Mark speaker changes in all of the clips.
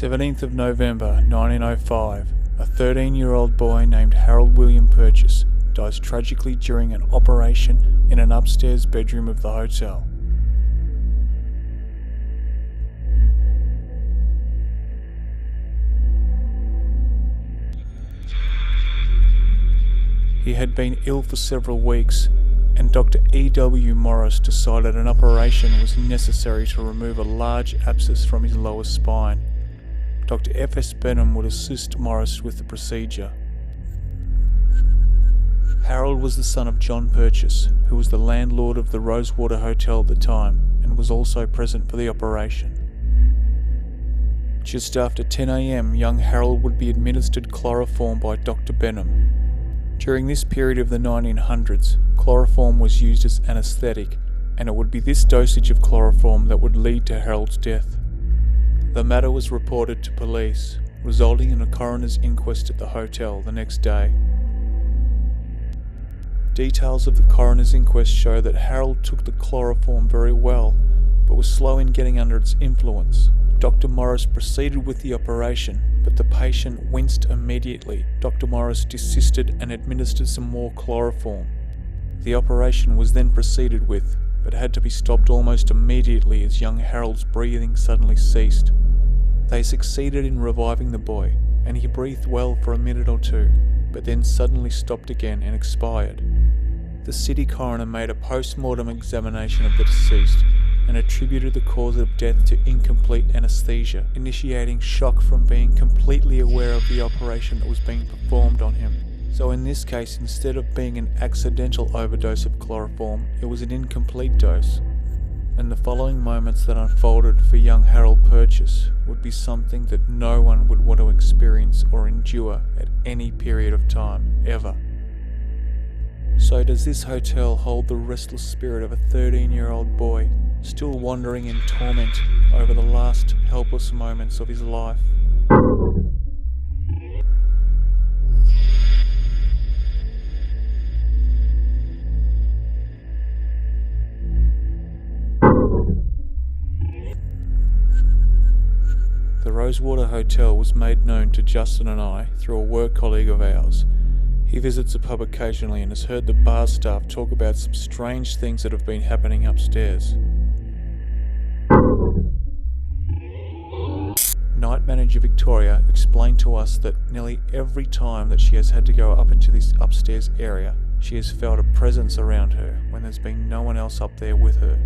Speaker 1: 17th of November 1905, a 13-year-old boy named Harold William Purchase dies tragically during an operation in an upstairs bedroom of the hotel. He had been ill for several weeks, and Dr. E.W. Morris decided an operation was necessary to remove a large abscess from his lower spine. Dr. F.S. Benham would assist Morris with the procedure. Harold was the son of John Purchase, who was the landlord of the Rosewater Hotel at the time, and was also present for the operation. Just after 10 a.m, young Harold would be administered chloroform by Dr. Benham. During this period of the 1900s, chloroform was used as anaesthetic, and it would be this dosage of chloroform that would lead to Harold's death. The matter was reported to police, resulting in a coroner's inquest at the hotel the next day. Details of the coroner's inquest show that Harold took the chloroform very well, but was slow in getting under its influence. Dr. Morris proceeded with the operation, but the patient winced immediately. Dr. Morris desisted and administered some more chloroform. The operation was then proceeded with, but had to be stopped almost immediately as young Harold's breathing suddenly ceased. They succeeded in reviving the boy, and he breathed well for a minute or two, but then suddenly stopped again and expired. The city coroner made a post-mortem examination of the deceased and attributed the cause of death to incomplete anaesthesia, initiating shock from being completely aware of the operation that was being performed on him. So in this case, instead of being an accidental overdose of chloroform, it was an incomplete dose. And the following moments that unfolded for young Harold Purchase would be something that no one would want to experience or endure at any period of time, ever. So does this hotel hold the restless spirit of a 13-year-old boy, still wandering in torment over the last helpless moments of his life? The Rosewater Hotel was made known to Justin and I through a work colleague of ours. He visits the pub occasionally and has heard the bar staff talk about some strange things that have been happening upstairs. Night manager Victoria explained to us that nearly every time that she has had to go up into this upstairs area, she has felt a presence around her when there's been no one else up there with her.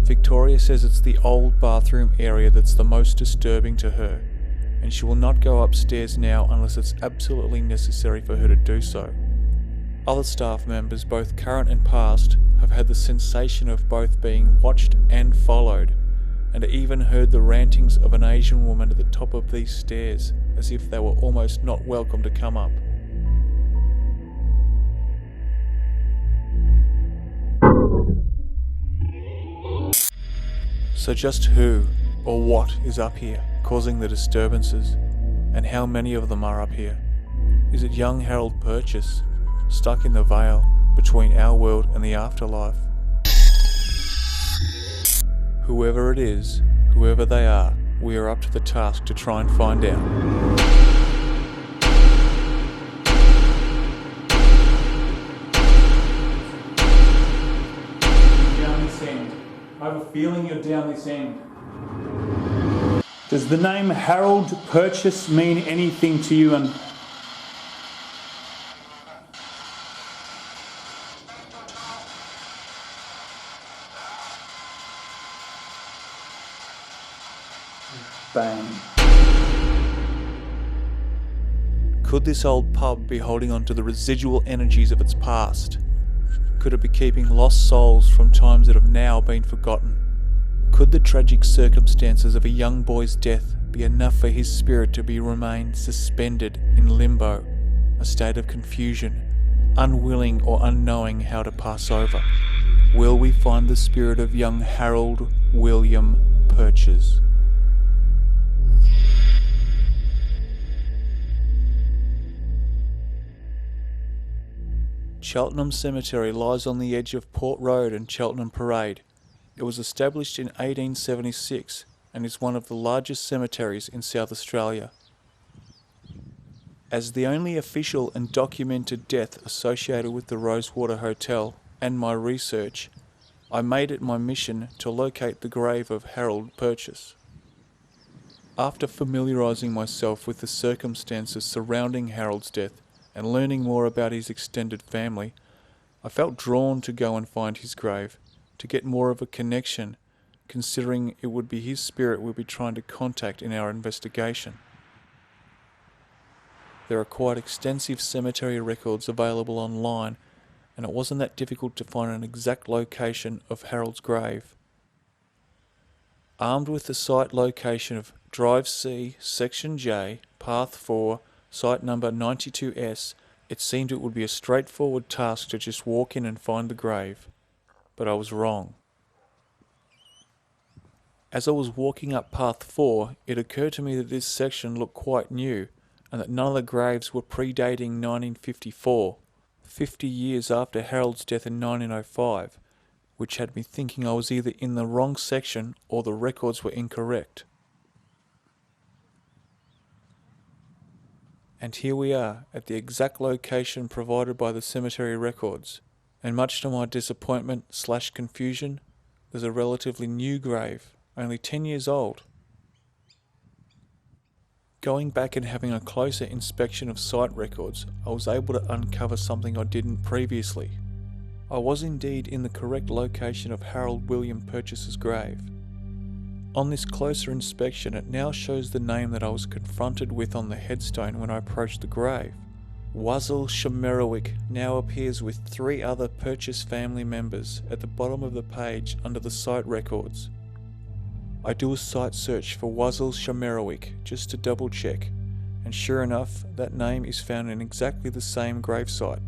Speaker 1: Victoria says it's the old bathroom area that's the most disturbing to her, and she will not go upstairs now unless it's absolutely necessary for her to do so. Other staff members, both current and past, have had the sensation of both being watched and followed, and even heard the rantings of an Asian woman at the top of these stairs, as if they were almost not welcome to come up. So just who or what is up here causing the disturbances, and how many of them are up here? Is it young Harold Purchase, stuck in the veil between our world and the afterlife? Whoever it is, whoever they are, we are up to the task to try and find out. I have a feeling you're down this end. Does the name Harold Purchase mean anything to you? And bang. Could this old pub be holding on to the residual energies of its past? Could it be keeping lost souls from times that have now been forgotten? Could the tragic circumstances of a young boy's death be enough for his spirit to remain suspended in limbo, a state of confusion, unwilling or unknowing how to pass over? Will we find the spirit of young Harold William Purchase? Cheltenham Cemetery lies on the edge of Port Road and Cheltenham Parade. It was established in 1876 and is one of the largest cemeteries in South Australia. As the only official and documented death associated with the Rosewater Hotel and my research, I made it my mission to locate the grave of Harold Purchase. After familiarising myself with the circumstances surrounding Harold's death and learning more about his extended family, I felt drawn to go and find his grave, to get more of a connection, considering it would be his spirit we'd be trying to contact in our investigation. There are quite extensive cemetery records available online, and it wasn't that difficult to find an exact location of Harold's grave. Armed with the site location of Drive C, Section J, Path 4, site number 92S, it seemed it would be a straightforward task to just walk in and find the grave. But I was wrong. As I was walking up Path 4, it occurred to me that this section looked quite new, and that none of the graves were predating 1954, 50 years after Harold's death in 1905, which had me thinking I was either in the wrong section or the records were incorrect. And here we are, at the exact location provided by the cemetery records, and much to my disappointment/confusion, there's a relatively new grave, only 10 years old. Going back and having a closer inspection of site records, I was able to uncover something I didn't previously. I was indeed in the correct location of Harold William Purchase's grave. On this closer inspection, it now shows the name that I was confronted with on the headstone when I approached the grave. Wuzzle Shamerowicz now appears with 3 other Purchase family members at the bottom of the page under the site records. I do a site search for Wuzzle Shamerowicz just to double check, and sure enough, that name is found in exactly the same gravesite,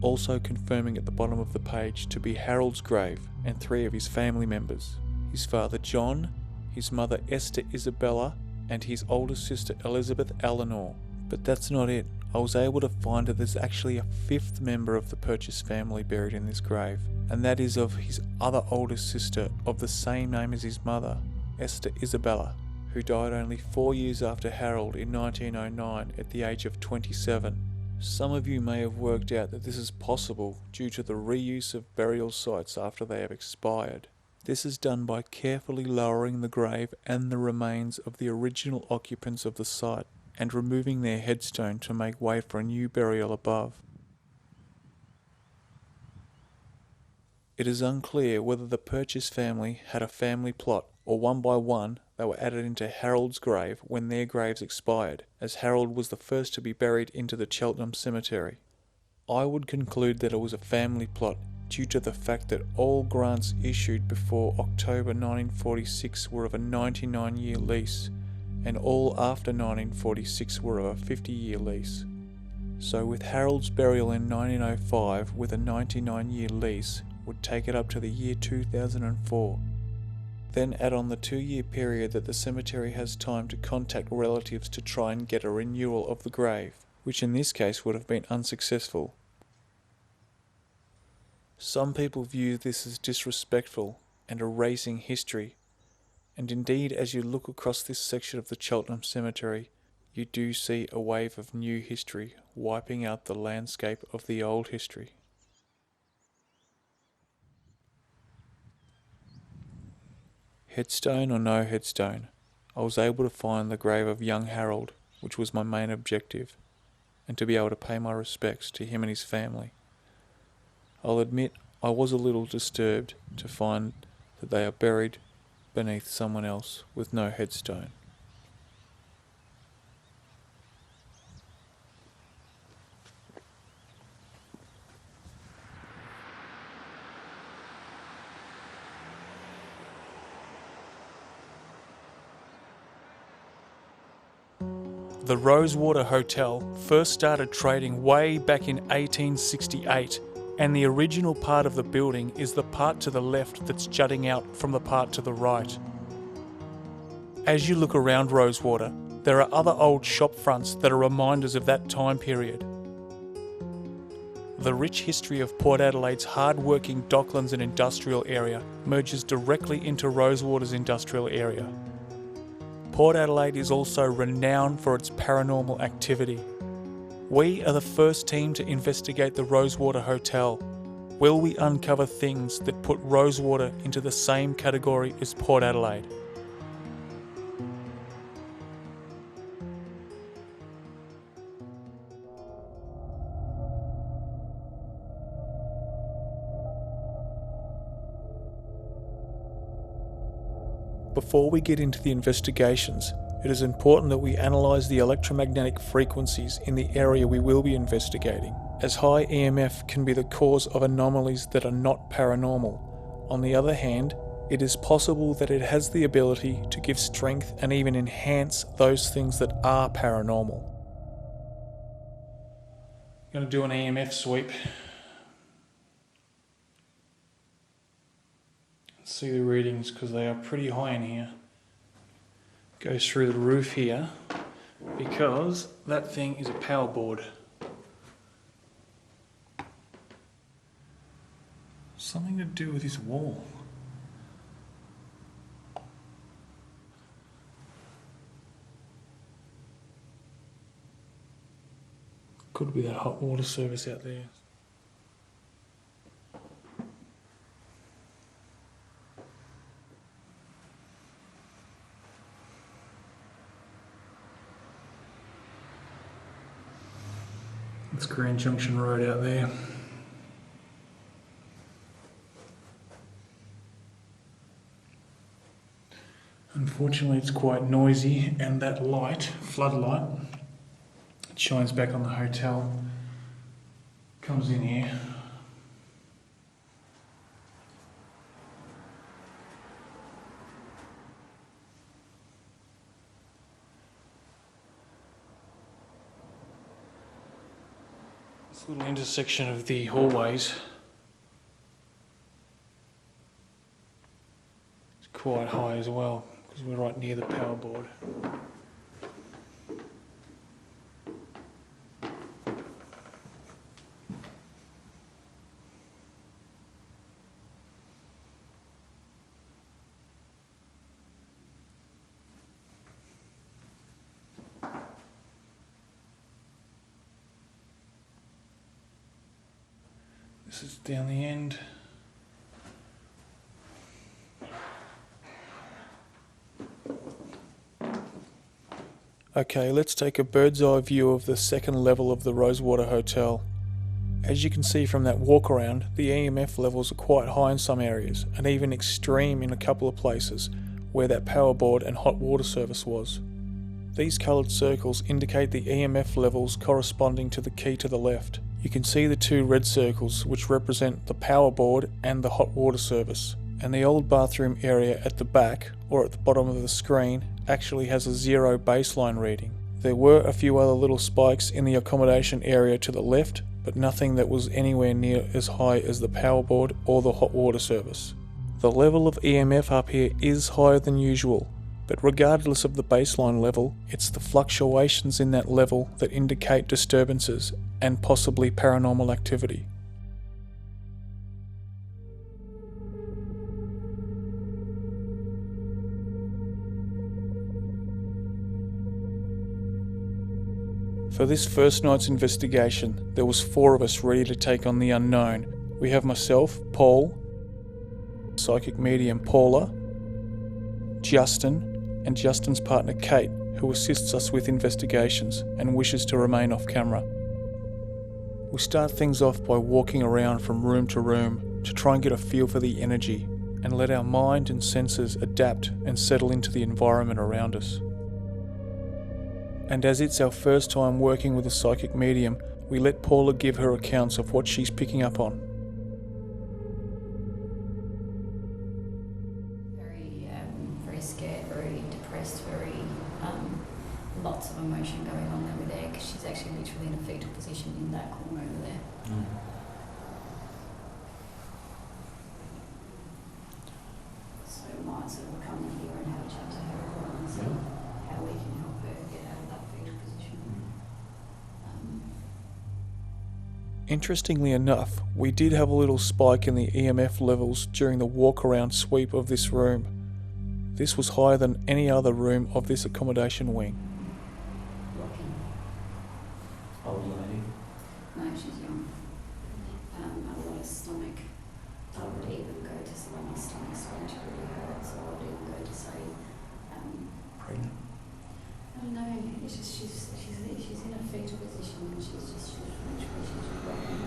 Speaker 1: also confirming at the bottom of the page to be Harold's grave and 3 of his family members: his father John, his mother Esther Isabella, and his older sister Elizabeth Eleanor. But that's not it. I was able to find that there's actually a 5th member of the Purchase family buried in this grave, and that is of his other older sister of the same name as his mother, Esther Isabella, who died only 4 years after Harold in 1909 at the age of 27. Some of you may have worked out that this is possible due to the reuse of burial sites after they have expired. This is done by carefully lowering the grave and the remains of the original occupants of the site and removing their headstone to make way for a new burial above. It is unclear whether the Purchase family had a family plot or one by one they were added into Harold's grave when their graves expired, as Harold was the first to be buried into the Cheltenham Cemetery. I would conclude that it was a family plot due to the fact that all grants issued before October 1946 were of a 99-year lease, and all after 1946 were of a 50-year lease. So with Harold's burial in 1905 with a 99-year lease would take it up to the year 2004. Then add on the 2-year period that the cemetery has time to contact relatives to try and get a renewal of the grave, which in this case would have been unsuccessful. Some people view this as disrespectful and erasing history, and indeed as you look across this section of the Cheltenham Cemetery, you do see a wave of new history wiping out the landscape of the old history. Headstone or no headstone, I was able to find the grave of young Harold, which was my main objective, and to be able to pay my respects to him and his family. I'll admit I was a little disturbed to find that they are buried beneath someone else with no headstone. The Rosewater Hotel first started trading way back in 1868, and the original part of the building is the part to the left that's jutting out from the part to the right. As you look around Rosewater, there are other old shop fronts that are reminders of that time period. The rich history of Port Adelaide's hard-working docklands and industrial area merges directly into Rosewater's industrial area. Port Adelaide is also renowned for its paranormal activity. We are the first team to investigate the Rosewater Hotel. Will we uncover things that put Rosewater into the same category as Port Adelaide? Before we get into the investigations, it is important that we analyse the electromagnetic frequencies in the area we will be investigating, as high EMF can be the cause of anomalies that are not paranormal. On the other hand, it is possible that it has the ability to give strength and even enhance those things that are paranormal. I'm going to do an EMF sweep. See the readings because they are pretty high in here. Goes through the roof here because that thing is a power board. Something to do with this wall. Could be that hot water service out there. It's Grand Junction Road out there. Unfortunately, it's quite noisy, and that light, floodlight, it shines back on the hotel, comes in here. This little intersection of the hallways is quite high as well, because we're right near the power board. This is down the end. Okay, let's take a bird's eye view of the second level of the Rosewater Hotel. As you can see from that walk around, the EMF levels are quite high in some areas, and even extreme in a couple of places where that power board and hot water service was. These coloured circles indicate the EMF levels corresponding to the key to the left. You can see the two red circles which represent the power board and the hot water service. And the old bathroom area at the back, or at the bottom of the screen, actually has a 0 baseline reading. There were a few other little spikes in the accommodation area to the left, but nothing that was anywhere near as high as the power board or the hot water service. The level of EMF up here is higher than usual, but regardless of the baseline level, it's the fluctuations in that level that indicate disturbances and possibly paranormal activity. For this first night's investigation, there was 4 of us ready to take on the unknown. We have myself, Paul, psychic medium Paula, Justin, and Justin's partner Kate, who assists us with investigations and wishes to remain off camera. We start things off by walking around from room to room to try and get a feel for the energy and let our mind and senses adapt and settle into the environment around us. And as it's our first time working with a psychic medium, we let Paula give her accounts of what she's picking up on.
Speaker 2: Very scared, very depressed, lots of emotion going on over there, because she's actually literally in a fetal position in that corner over there. Mm. So we might sort of come in here and have a chat to her and see how we can help her get out of that fetal position.
Speaker 1: Interestingly enough, we did have a little spike in the EMF levels during the walk-around sweep of this room. This was higher than any other room of this accommodation wing.
Speaker 2: Rocking.
Speaker 3: Old lady.
Speaker 2: No, she's young. A lot of stomach. I would even go to say my stomach's starting to really hurt, so I would even go to say,
Speaker 3: Pregnant.
Speaker 2: I don't know, it's just she's in a fetal position and she's rocking.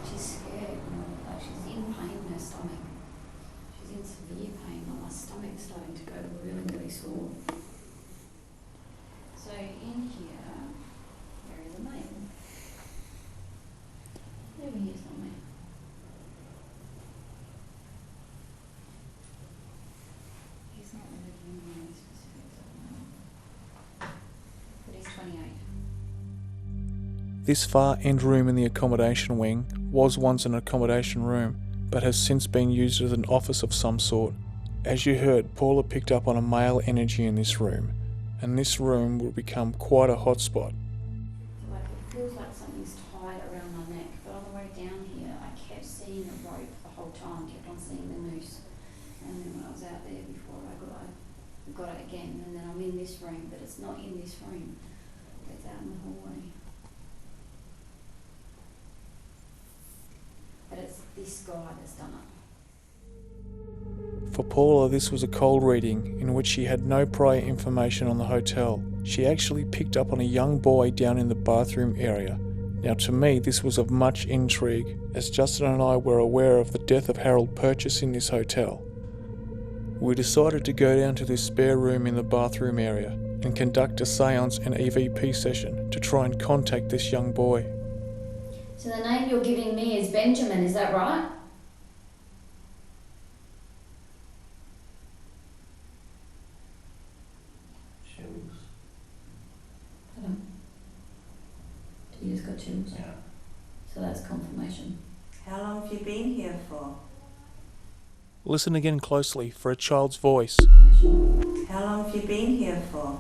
Speaker 2: She's scared, like she's in pain in her stomach. She's in severe pain, like my stomach's starting to go really, really sore. So in here, where is the male? Over here somewhere. He's not really giving me any specifics at the moment. But he's 28.
Speaker 1: This far end room in the accommodation wing was once an accommodation room, but has since been used as an office of some sort. As you heard, Paula picked up on a male energy in this room, and this room will become quite a hotspot.
Speaker 2: So like it feels like something's tied around my neck, but on the way down here I kept seeing a rope the whole time, kept on seeing the noose. And then when I was out there before I got it again, and then I'm in this room, but it's not in this room. It's out in the hallway. But it's this guy that's done it.
Speaker 1: For Paula, this was a cold reading in which she had no prior information on the hotel. She actually picked up on a young boy down in the bathroom area. Now to me, this was of much intrigue, as Justin and I were aware of the death of Harold Purchase in this hotel. We decided to go down to this spare room in the bathroom area and conduct a seance and EVP session to try and contact this young boy.
Speaker 2: So the name you're giving me is Benjamin, is that right?
Speaker 3: Chills.
Speaker 2: Hello. You just got chills.
Speaker 3: Yeah.
Speaker 2: So that's confirmation.
Speaker 4: How long have you been here for?
Speaker 1: Listen again closely for a child's voice.
Speaker 4: How long have you been here for?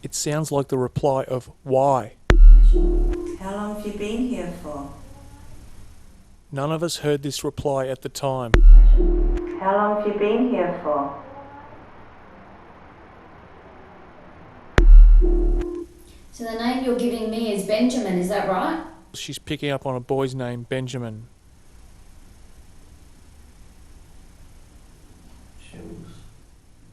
Speaker 1: It sounds like the reply of why.
Speaker 4: How long have you been here for?
Speaker 1: None of us heard this reply at the time.
Speaker 4: How long have you been here for?
Speaker 2: So the name you're giving me is Benjamin, is that right?
Speaker 1: She's picking up on a boy's name, Benjamin.
Speaker 3: Chills.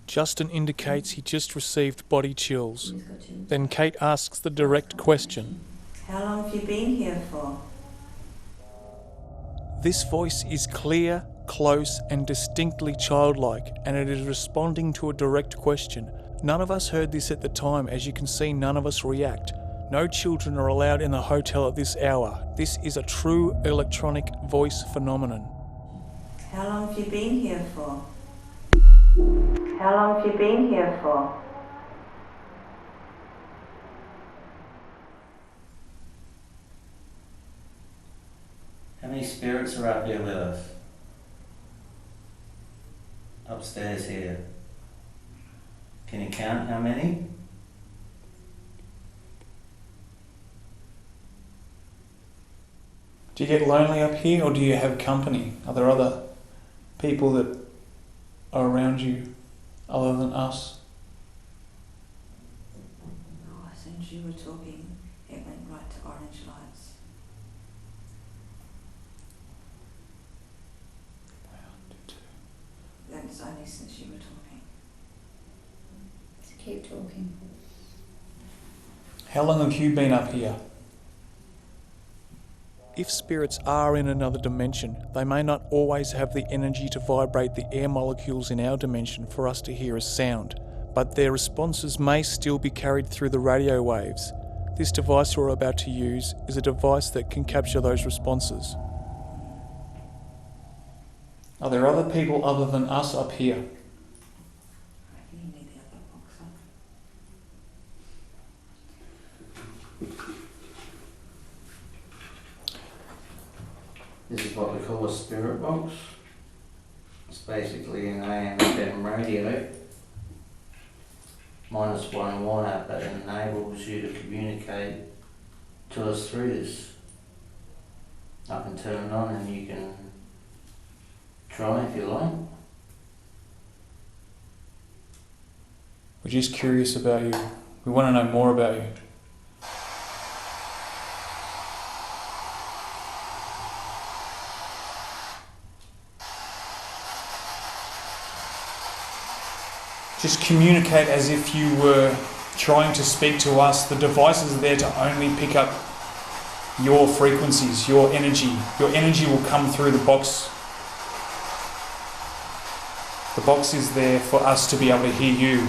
Speaker 1: Justin indicates he just received body chills.
Speaker 2: You just got chills.
Speaker 1: Then Kate asks the direct question.
Speaker 4: How long have you been here for?
Speaker 1: This voice is clear, close, and distinctly childlike, and it is responding to a direct question. None of us heard this at the time. As you can see, none of us react. No children are allowed in the hotel at this hour. This is a true electronic voice phenomenon.
Speaker 4: How long have you been here for? How long have you been here for?
Speaker 3: How many spirits are up here with us? Upstairs here. Can you count how many?
Speaker 1: Do you get lonely up here, or do you have company? Are there other people that are around you other than us?
Speaker 4: Oh, as soon as you were talking, it went right to orange lights. That was only since you were talking.
Speaker 2: So keep talking.
Speaker 1: How long have you been up here? If spirits are in another dimension, they may not always have the energy to vibrate the air molecules in our dimension for us to hear as sound, but their responses may still be carried through the radio waves. This device we're about to use is a device that can capture those responses. Are there other people other than us up here?
Speaker 4: I reckon you need the other box up.
Speaker 3: This is what we call a spirit box. It's basically an AM FM radio. -1 wire, but it enables you to communicate to us through this. I can turn it on and you can try if you like.
Speaker 1: We're just curious about you. We want to know more about you. Just communicate as if you were trying to speak to us. The devices are there to only pick up your frequencies, your energy. Your energy will come through the box. The box is there for us to be able to hear you.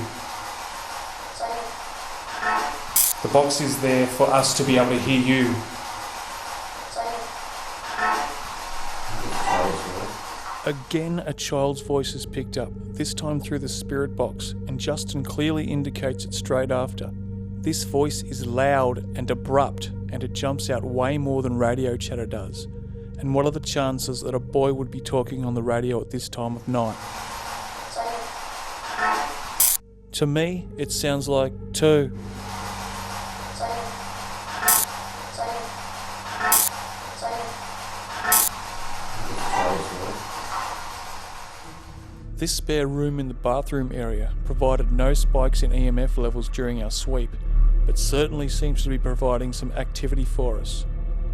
Speaker 1: The box is there for us to be able to hear you. Again, a child's voice is picked up, this time through the spirit box, and Justin clearly indicates it straight after. This voice is loud and abrupt, and it jumps out way more than radio chatter does. And what are the chances that a boy would be talking on the radio at this time of night? To me, it sounds like 2. This spare room in the bathroom area provided no spikes in EMF levels during our sweep, but certainly seems to be providing some activity for us.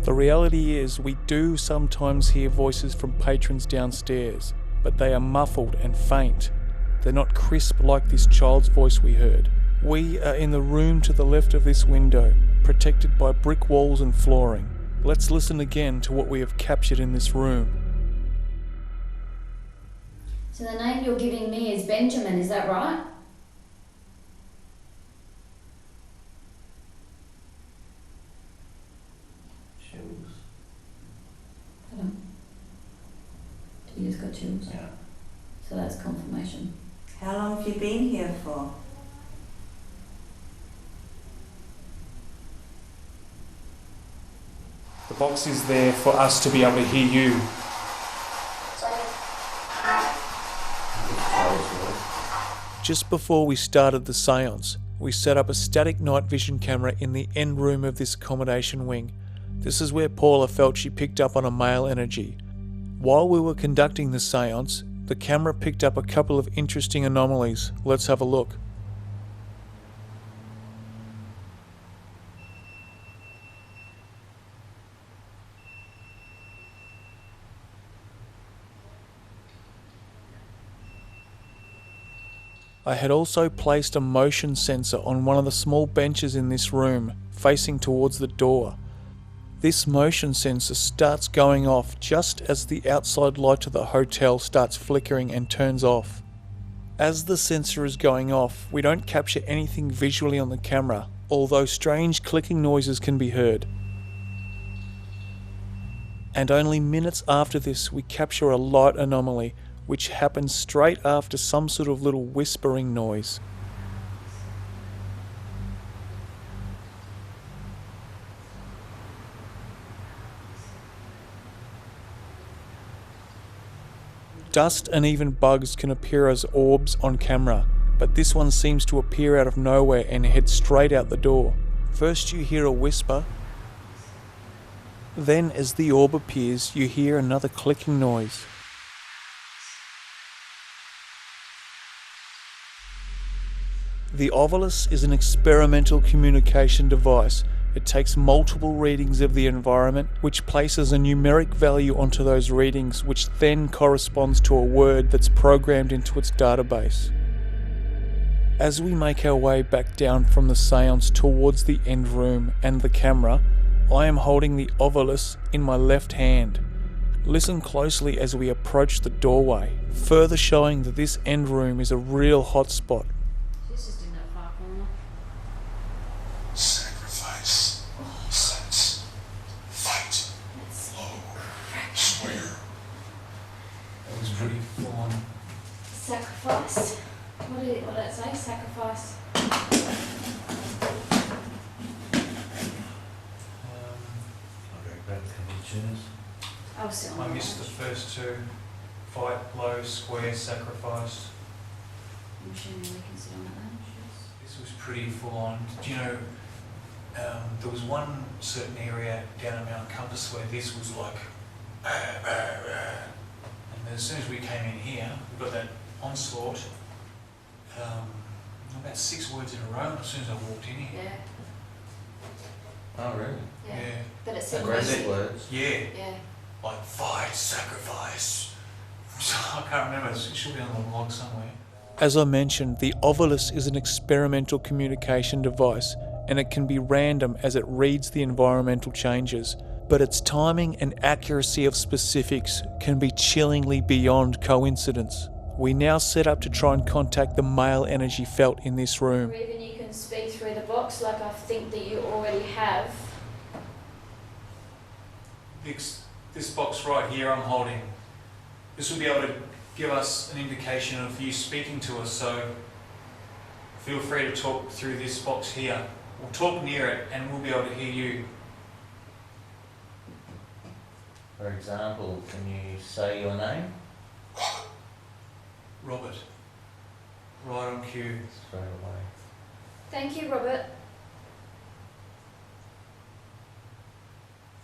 Speaker 1: The reality is we do sometimes hear voices from patrons downstairs, but they are muffled and faint. They're not crisp like this child's voice we heard. We are in the room to the left of this window, protected by brick walls and flooring. Let's listen again to what we have captured in this room.
Speaker 2: So the name you're giving me is Benjamin, is that right?
Speaker 3: Chills.
Speaker 2: Pardon? You just got chills?
Speaker 3: Yeah.
Speaker 2: So that's confirmation.
Speaker 4: How long have you been here for?
Speaker 1: The box is there for us to be able to hear you. Just before we started the seance, we set up a static night vision camera in the end room of this accommodation wing. This is where Paula felt she picked up on a male energy. While we were conducting the seance, the camera picked up a couple of interesting anomalies. Let's have a look. I had also placed a motion sensor on one of the small benches in this room, facing towards the door. This motion sensor starts going off just as the outside light of the hotel starts flickering and turns off. As the sensor is going off, we don't capture anything visually on the camera, although strange clicking noises can be heard. And only minutes after this, we capture a light anomaly, which happens straight after some sort of little whispering noise. Dust and even bugs can appear as orbs on camera, but this one seems to appear out of nowhere and head straight out the door. First you hear a whisper, then as the orb appears you hear another clicking noise. The Ovilus is an experimental communication device. It takes multiple readings of the environment, which places a numeric value onto those readings, which then corresponds to a word that's programmed into its database. As we make our way back down from the seance towards the end room and the camera, I am holding the Ovilus in my left hand. Listen closely as we approach the doorway, further showing that this end room is a real hotspot.
Speaker 5: Sacrifice, sense, fight, low, swear.
Speaker 1: That was pretty full on.
Speaker 2: Sacrifice. What did it say? Sacrifice.
Speaker 3: I'll go grab a couple of chairs.
Speaker 2: I was still
Speaker 1: I
Speaker 2: on
Speaker 1: missed the
Speaker 2: the
Speaker 1: first two. Fight, low, square, sacrifice.
Speaker 2: I'm assuming we can sit on it then.
Speaker 1: This was pretty full on. Do you know There was one certain area down at Mount Compass where this was like, and as soon as we came in here, we got that onslaught. About 6 words in a row as soon as I walked in here.
Speaker 2: Yeah.
Speaker 3: Oh, really?
Speaker 2: Yeah.
Speaker 1: Yeah.
Speaker 2: But it said
Speaker 3: Aggressive words.
Speaker 1: Yeah.
Speaker 2: Yeah.
Speaker 1: Like fight, sacrifice. I can't remember, it should be on the log somewhere. As I mentioned, the Ovilus is an experimental communication device, and it can be random as it reads the environmental changes, but its timing and accuracy of specifics can be chillingly beyond coincidence. We now set up to try and contact the male energy felt in this room.
Speaker 2: Or even you can speak through the box like I think that you already have.
Speaker 1: This box right here I'm holding, this will be able to give us an indication of you speaking to us, so feel free to talk through this box here. We'll talk near it and we'll be able to hear you.
Speaker 3: For example, can you say your name?
Speaker 1: Robert. Right on cue.
Speaker 3: Straight away.
Speaker 2: Thank you, Robert.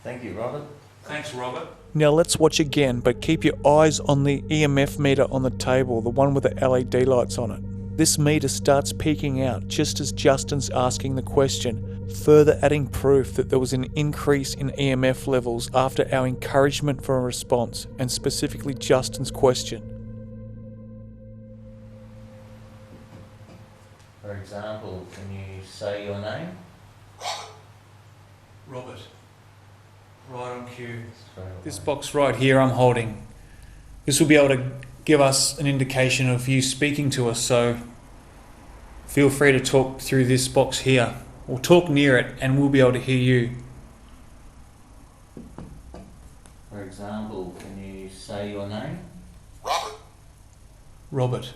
Speaker 3: Thank you, Robert.
Speaker 1: Thanks, Robert. Now let's watch again, but keep your eyes on the EMF meter on the table, the one with the LED lights on it. This meter starts peaking out just as Justin's asking the question, further adding proof that there was an increase in EMF levels after our encouragement for a response, and specifically Justin's question.
Speaker 3: For example, can you say your name?
Speaker 1: Robert. Right on cue.
Speaker 3: Straight away.
Speaker 1: This box right here I'm holding, this will be able to give us an indication of you speaking to us, so feel free to talk through this box here. Or talk near it and we'll be able to hear you.
Speaker 3: For example, can you say your name?
Speaker 5: Robert.
Speaker 1: Robert.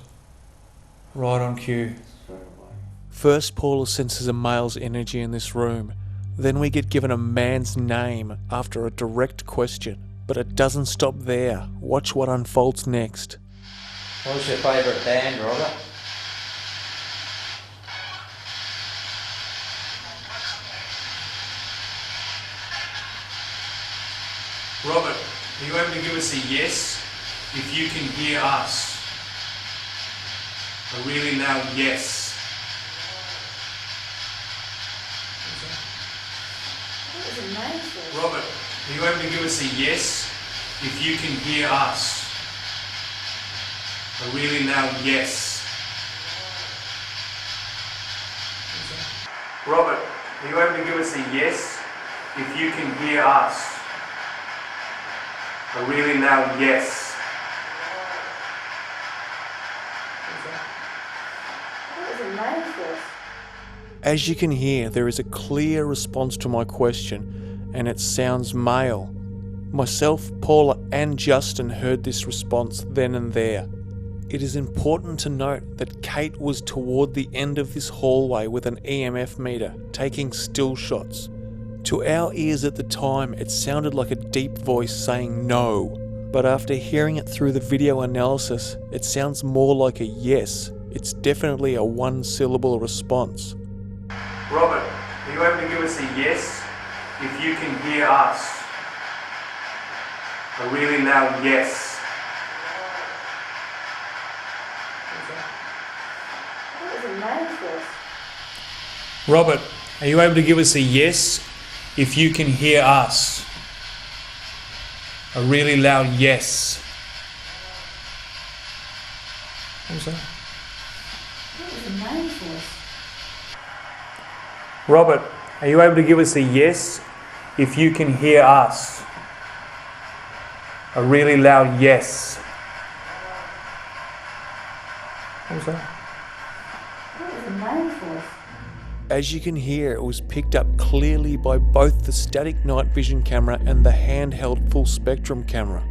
Speaker 1: Right on cue.
Speaker 3: Straight away.
Speaker 1: First, Paula senses a male's energy in this room. Then we get given a man's name after a direct question. But it doesn't stop there. Watch what unfolds next.
Speaker 3: What's your favourite band, Robert?
Speaker 1: Robert, are you able to give us a yes if you can hear us? A really loud yes.
Speaker 2: What was the name for?
Speaker 1: Robert, are you able to give us a yes if you can hear us? A really loud yes. Robert, are you able to give us a yes if you can hear us? A really loud yes.
Speaker 2: What was the name for?
Speaker 1: As you can hear, there is a clear response to my question, and it sounds male. Myself, Paula, and Justin heard this response then and there. It is important to note that Kate was toward the end of this hallway with an EMF meter, taking still shots. To our ears at the time, it sounded like a deep voice saying no, but after hearing it through the video analysis, it sounds more like a yes. It's definitely a one-syllable response. Robert, are you able to give us a yes if you can hear us? A really loud yes.
Speaker 2: What was the name for?
Speaker 1: Robert, are you able to give us a yes if you can hear us? A really loud yes. What was that?
Speaker 2: What was the name for?
Speaker 1: Robert, are you able to give us a yes if you can hear us? A really loud yes. What was that?
Speaker 2: What was the name for?
Speaker 1: As you can hear, it was picked up clearly by both the static night vision camera and the handheld full spectrum camera.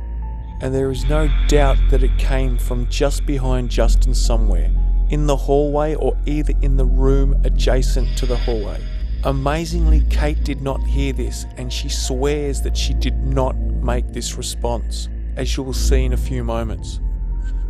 Speaker 1: And there is no doubt that it came from just behind Justin somewhere, in the hallway or either in the room adjacent to the hallway. Amazingly, Kate did not hear this, and she swears that she did not make this response, as you will see in a few moments.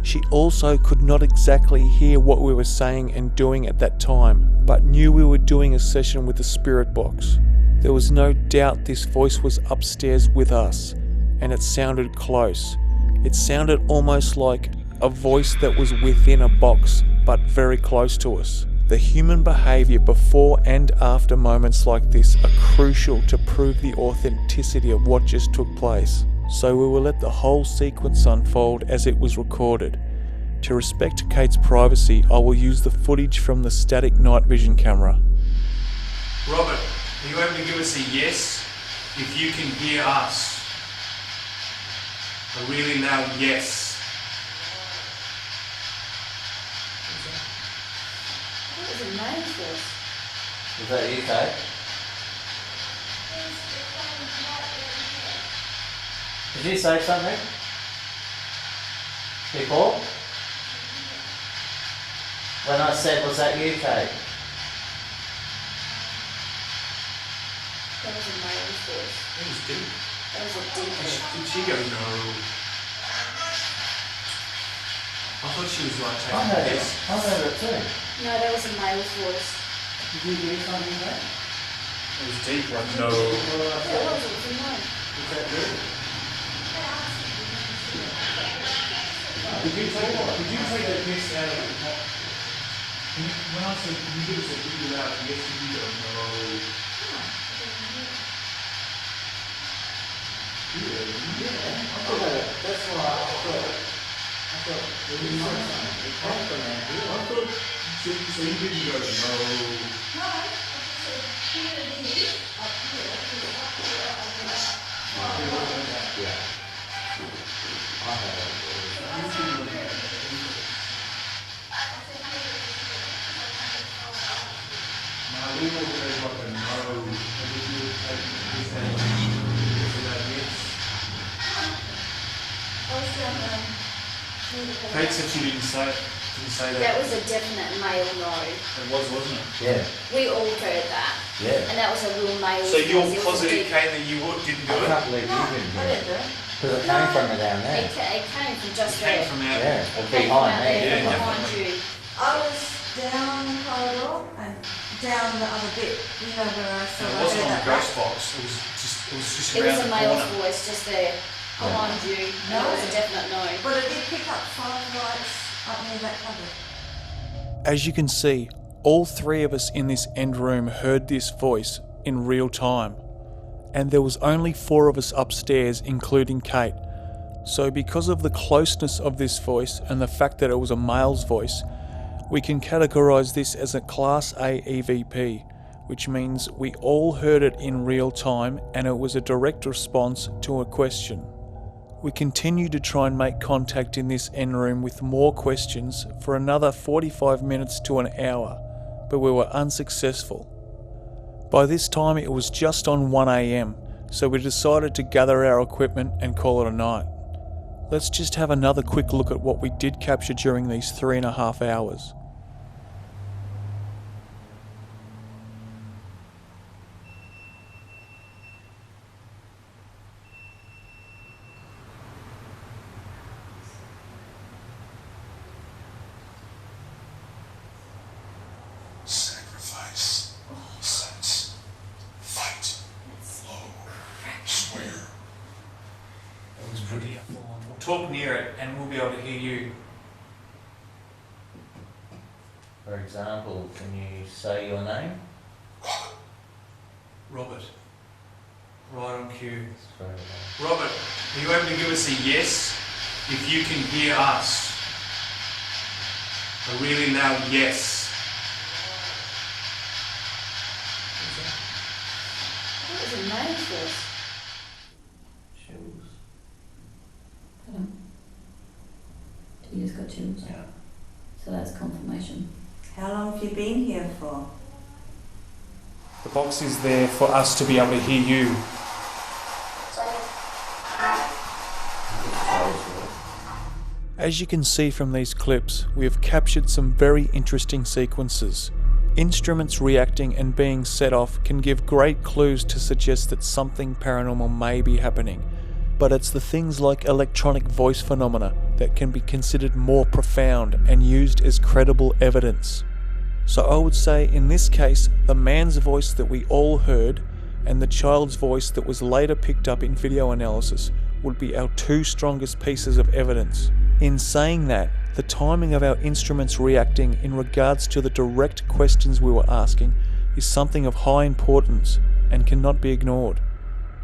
Speaker 1: She also could not exactly hear what we were saying and doing at that time, but knew we were doing a session with the spirit box. There was no doubt this voice was upstairs with us, and it sounded close. It sounded almost like a voice that was within a box, but very close to us. The human behaviour before and after moments like this are crucial to prove the authenticity of what just took place. So we will let the whole sequence unfold as it was recorded. To respect Kate's privacy, I will use the footage from the static night vision camera.
Speaker 6: Robert, are you able to give us a yes if you can hear us? A really loud yes.
Speaker 2: What was a male's voice?
Speaker 3: Is that you, Kate? Did you say something? Before? When I said, was that you, Kate?
Speaker 2: That was a male's voice.
Speaker 6: It was deep.
Speaker 2: That was a deep voice.
Speaker 6: Did she go, no? I thought she was like
Speaker 3: I
Speaker 6: taking
Speaker 3: heard
Speaker 6: a
Speaker 3: it.
Speaker 6: piss.
Speaker 3: I heard it too.
Speaker 2: No, that was a male's voice.
Speaker 3: Did you hear something there?
Speaker 6: It was deep, like no.
Speaker 2: It was a male.
Speaker 3: Is that you?
Speaker 6: Did you take that piss out of the pot? When I said, can you give us a really loud yes, you go, no.
Speaker 3: That's why I thought it was something. It came from out here.
Speaker 6: I thought, so you didn't go, no.
Speaker 3: I heard it.
Speaker 6: We all heard like a no. And if you would take this out, it's a loud yes. Kate said she didn't say that.
Speaker 2: That was a definite male no.
Speaker 6: It was, wasn't it?
Speaker 3: Yeah,
Speaker 2: We all heard that.
Speaker 3: yeah.
Speaker 2: And that was a real male
Speaker 6: So
Speaker 2: voice.
Speaker 6: you're
Speaker 2: It was a
Speaker 6: positive,
Speaker 2: deep-
Speaker 6: Kate, that you didn't do
Speaker 3: I
Speaker 6: it?
Speaker 3: can't believe you didn't
Speaker 4: I
Speaker 3: hear
Speaker 4: didn't
Speaker 3: it.
Speaker 4: do it.
Speaker 3: Because it came from down there.
Speaker 2: It came from just
Speaker 6: It came
Speaker 2: there.
Speaker 6: from out
Speaker 3: Yeah,
Speaker 6: there.
Speaker 3: or
Speaker 2: It came from
Speaker 3: behind
Speaker 2: out
Speaker 3: me.
Speaker 2: there,
Speaker 6: Yeah,
Speaker 2: behind you.
Speaker 4: I was down the corridor and down the other bit, you know, where I saw
Speaker 6: And it wasn't on the
Speaker 4: that
Speaker 6: ghost box, it was just
Speaker 2: It was
Speaker 6: around
Speaker 2: a
Speaker 6: the
Speaker 2: male's
Speaker 6: corner.
Speaker 2: voice just there, behind you.
Speaker 4: No.
Speaker 2: And it was a definite no.
Speaker 4: But it did pick up 5 lights up near that cupboard.
Speaker 1: As you can see, all three of us in this end room heard this voice in real time, and there was only 4 of us upstairs, including Kate. So because of the closeness of this voice and the fact that it was a male's voice, we can categorise this as a Class A EVP, which means we all heard it in real time and it was a direct response to a question. We continued to try and make contact in this end room with more questions for another 45 minutes to an hour, but we were unsuccessful. By this time it was just on 1 AM, so we decided to gather our equipment and call it a night. Let's just have another quick look at what we did capture during these 3.5 hours.
Speaker 5: Sacrifice. Sense. Fight. Swear.
Speaker 6: It was pretty. We'll talk near it and we'll be able to hear you.
Speaker 3: For example, can you say your name?
Speaker 6: Robert. Right on cue.
Speaker 3: It's very loud.
Speaker 6: Robert, are you able to give us a yes if you can hear us? A really loud yes.
Speaker 2: That was a male's voice.
Speaker 3: Chills.
Speaker 2: You just got chills.
Speaker 3: Yeah.
Speaker 2: So that's confirmation.
Speaker 4: How long have you been here for?
Speaker 1: The box is there for us to be able to hear you. As you can see from these clips, we have captured some very interesting sequences. Instruments reacting and being set off can give great clues to suggest that something paranormal may be happening, but it's the things like electronic voice phenomena that can be considered more profound and used as credible evidence. So I would say in this case, the man's voice that we all heard and the child's voice that was later picked up in video analysis would be our two strongest pieces of evidence. In saying that, the timing of our instruments reacting in regards to the direct questions we were asking is something of high importance and cannot be ignored.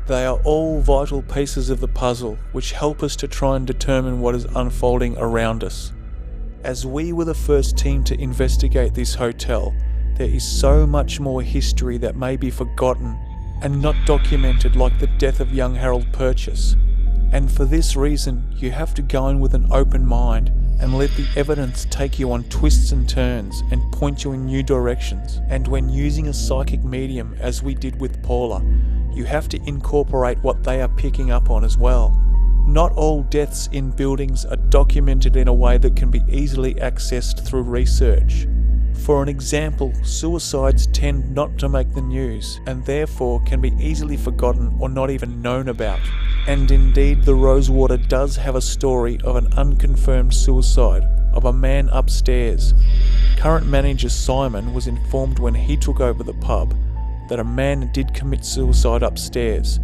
Speaker 1: They are all vital pieces of the puzzle which help us to try and determine what is unfolding around us. As we were the first team to investigate this hotel, there is so much more history that may be forgotten and not documented, like the death of young Harold Purchase. And for this reason, you have to go in with an open mind and let the evidence take you on twists and turns and point you in new directions. And when using a psychic medium, as we did with Paula, you have to incorporate what they are picking up on as well. Not all deaths in buildings are documented in a way that can be easily accessed through research. For an example, suicides tend not to make the news and therefore can be easily forgotten or not even known about. And indeed, the Rosewater does have a story of an unconfirmed suicide of a man upstairs. Current manager Simon was informed when he took over the pub that a man did commit suicide upstairs.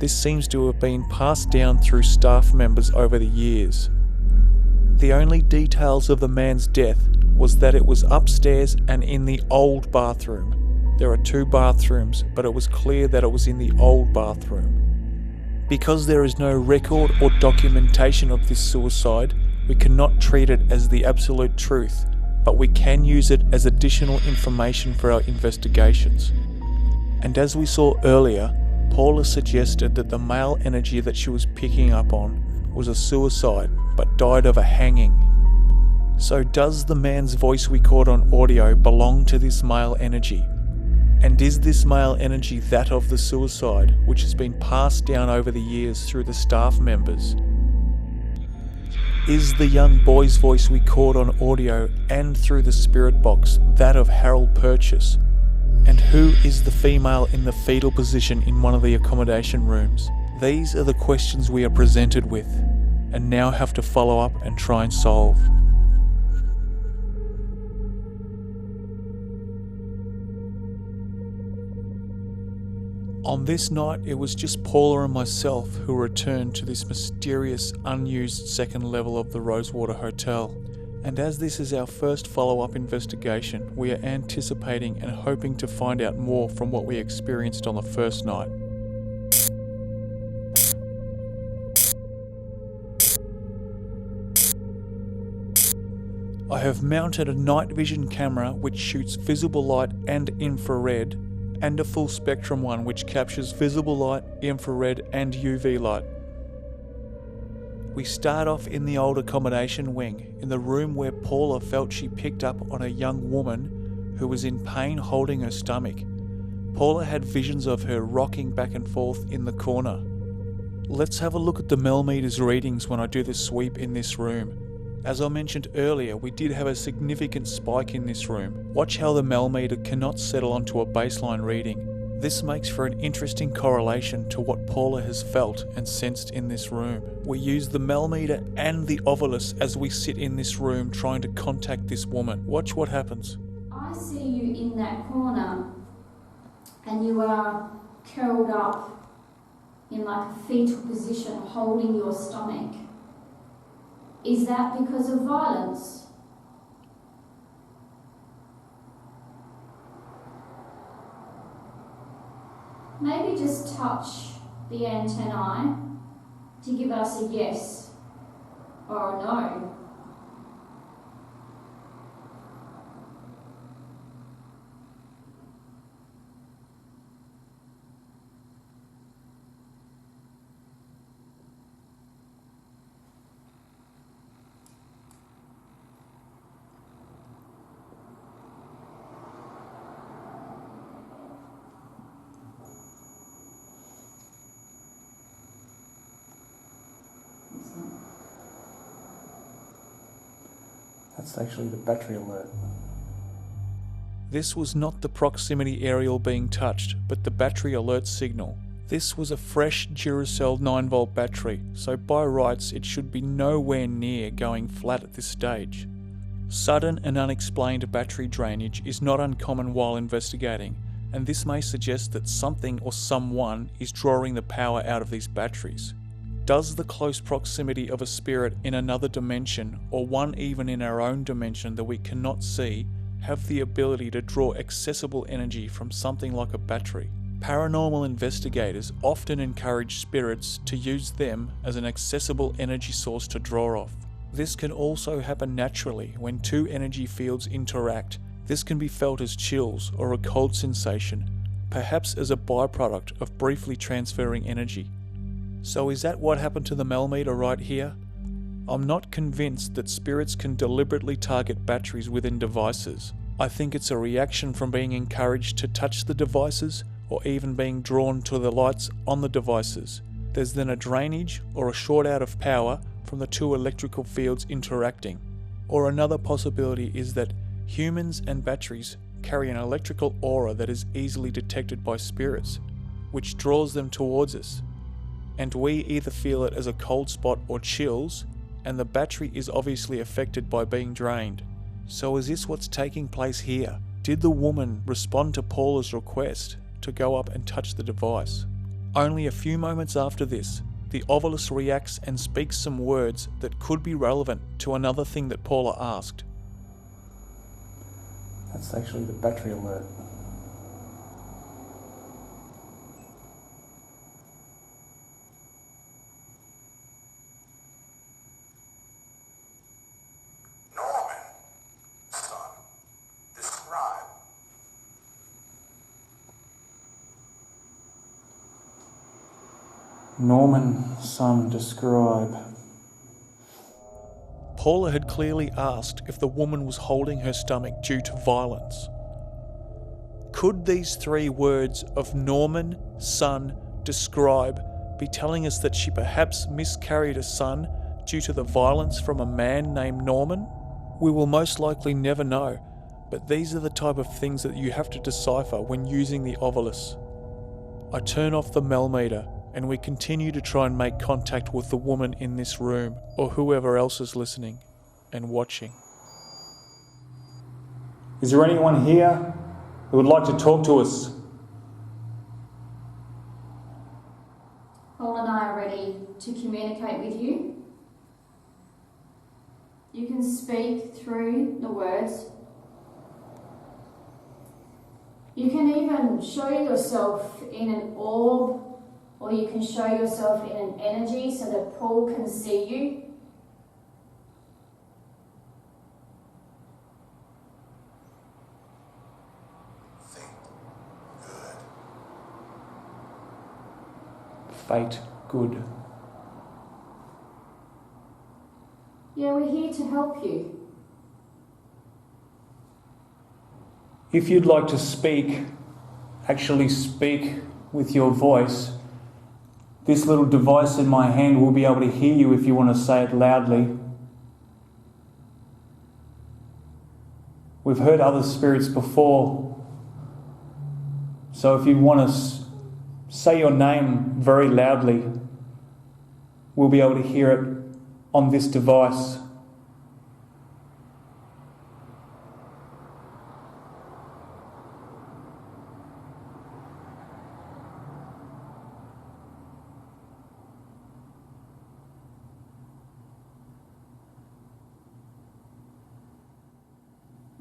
Speaker 1: This seems to have been passed down through staff members over the years. The only details of the man's death was that it was upstairs and in the old bathroom. There are 2 bathrooms, but it was clear that it was in the old bathroom. Because there is no record or documentation of this suicide, we cannot treat it as the absolute truth, but we can use it as additional information for our investigations. And as we saw earlier, Paula suggested that the male energy that she was picking up on was a suicide, but died of a hanging. So does the man's voice we caught on audio belong to this male energy? And is this male energy that of the suicide, which has been passed down over the years through the staff members? Is the young boy's voice we caught on audio and through the spirit box that of Harold Purchase? And who is the female in the fetal position in one of the accommodation rooms? These are the questions we are presented with, and now have to follow up and try and solve. On this night, it was just Paula and myself who returned to this mysterious, unused second level of the Rosewater Hotel. And as this is our first follow-up investigation, we are anticipating and hoping to find out more from what we experienced on the first night. I have mounted a night vision camera which shoots visible light and infrared, and a full spectrum one which captures visible light, infrared and UV light. We start off in the old accommodation wing, in the room where Paula felt she picked up on a young woman who was in pain holding her stomach. Paula had visions of her rocking back and forth in the corner. Let's have a look at the millimeters readings when I do the sweep in this room. As I mentioned earlier, we did have a significant spike in this room. Watch how the millimeter cannot settle onto a baseline reading. This makes for an interesting correlation to what Paula has felt and sensed in this room. We use the millimeter and the ovilus as we sit in this room trying to contact this woman. Watch what happens.
Speaker 2: I see you in that corner and you are curled up in like a fetal position holding your stomach. Is that because of violence? Maybe just touch the antennae to give us a yes or a no.
Speaker 1: That's actually the battery alert. This was not the proximity aerial being touched, but the battery alert signal. This was a fresh Duracell 9-volt battery, so by rights it should be nowhere near going flat at this stage. Sudden and unexplained battery drainage is not uncommon while investigating, and this may suggest that something or someone is drawing the power out of these batteries. Does the close proximity of a spirit in another dimension, or one even in our own dimension that we cannot see, have the ability to draw accessible energy from something like a battery? Paranormal investigators often encourage spirits to use them as an accessible energy source to draw off. This can also happen naturally when two energy fields interact. This can be felt as chills or a cold sensation, perhaps as a byproduct of briefly transferring energy. So is that what happened to the Melmeter right here? I'm not convinced that spirits can deliberately target batteries within devices. I think it's a reaction from being encouraged to touch the devices or even being drawn to the lights on the devices. There's then a drainage or a short out of power from the two electrical fields interacting. Or another possibility is that humans and batteries carry an electrical aura that is easily detected by spirits, which draws them towards us. And we either feel it as a cold spot or chills, and the battery is obviously affected by being drained. So is this what's taking place here? Did the woman respond to Paula's request to go up and touch the device? Only a few moments after this, the Ovilus reacts and speaks some words that could be relevant to another thing that Paula asked.
Speaker 6: That's actually the battery alert.
Speaker 5: Norman, son, describe.
Speaker 6: Norman, son, describe.
Speaker 1: Paula had clearly asked if the woman was holding her stomach due to violence. Could these three words of Norman, son, describe be telling us that she perhaps miscarried a son due to the violence from a man named Norman? We will most likely never know, but these are the type of things that you have to decipher when using the Ovilus. I turn off the Melmeter and we continue to try and make contact with the woman in this room, or whoever else is listening and watching.
Speaker 6: Is there anyone here who would like to talk to us?
Speaker 2: Paul and I are ready to communicate with you. You can speak through the words. You can even show yourself in an orb, or you can show yourself in an energy so that Paul can see you.
Speaker 5: Think good.
Speaker 6: Fate good.
Speaker 2: Yeah, we're here to help you.
Speaker 6: If you'd like to speak, actually speak with your voice, this little device in my hand will be able to hear you if you want to say it loudly. We've heard other spirits before, so if you want to say your name very loudly, we'll be able to hear it on this device.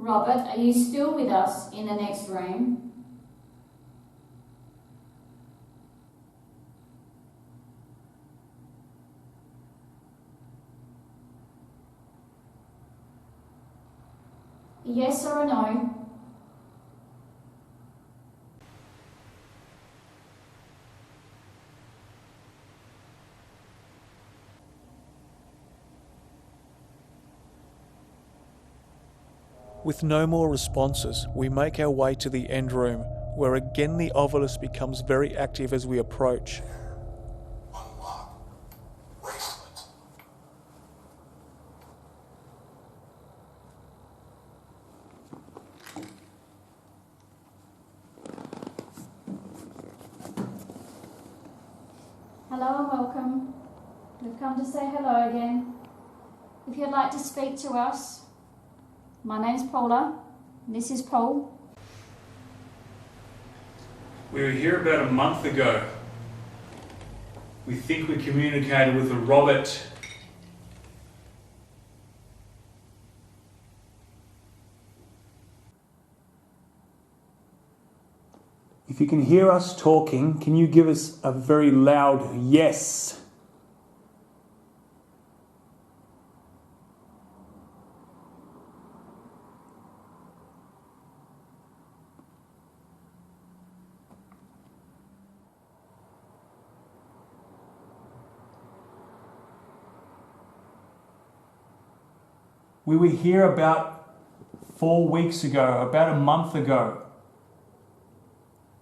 Speaker 2: Robert, are you still with us in the next room? Yes or a no?
Speaker 1: With no more responses, we make our way to the end room, where again the Ovilus becomes very active as we approach.
Speaker 5: Unlock. Bracelet.
Speaker 2: Hello and welcome. We've come to say hello again. If you'd like to speak to us, my name's Paula. This is Paul.
Speaker 6: We were here about a month ago. We think we communicated with a Robert. If you can hear us talking, can you give us a very loud yes? We were here about 4 weeks ago, about a month ago.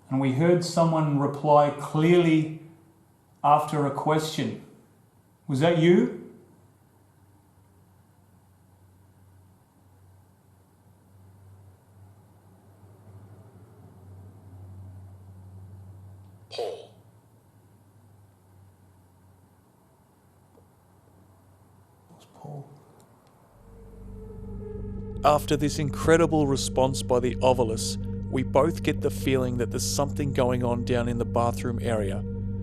Speaker 6: And we heard someone reply clearly after a question. Was that you?
Speaker 5: Paul.
Speaker 6: It was Paul.
Speaker 1: After this incredible response by the Ovilus, we both get the feeling that there's something going on down in the bathroom area.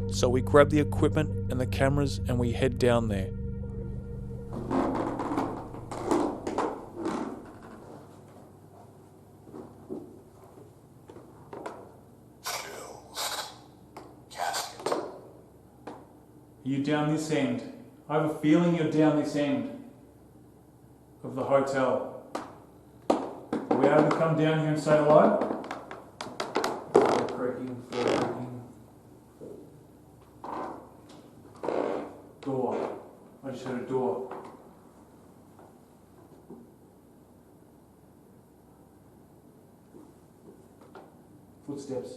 Speaker 1: So we grab the equipment and the cameras and we head down there.
Speaker 5: Chills. Casket.
Speaker 6: Are you down this end? I have a feeling you're down this end of the hotel. Are we able to come down here and say hello? Floor creaking, floor creaking. Door. I just heard a door. Footsteps.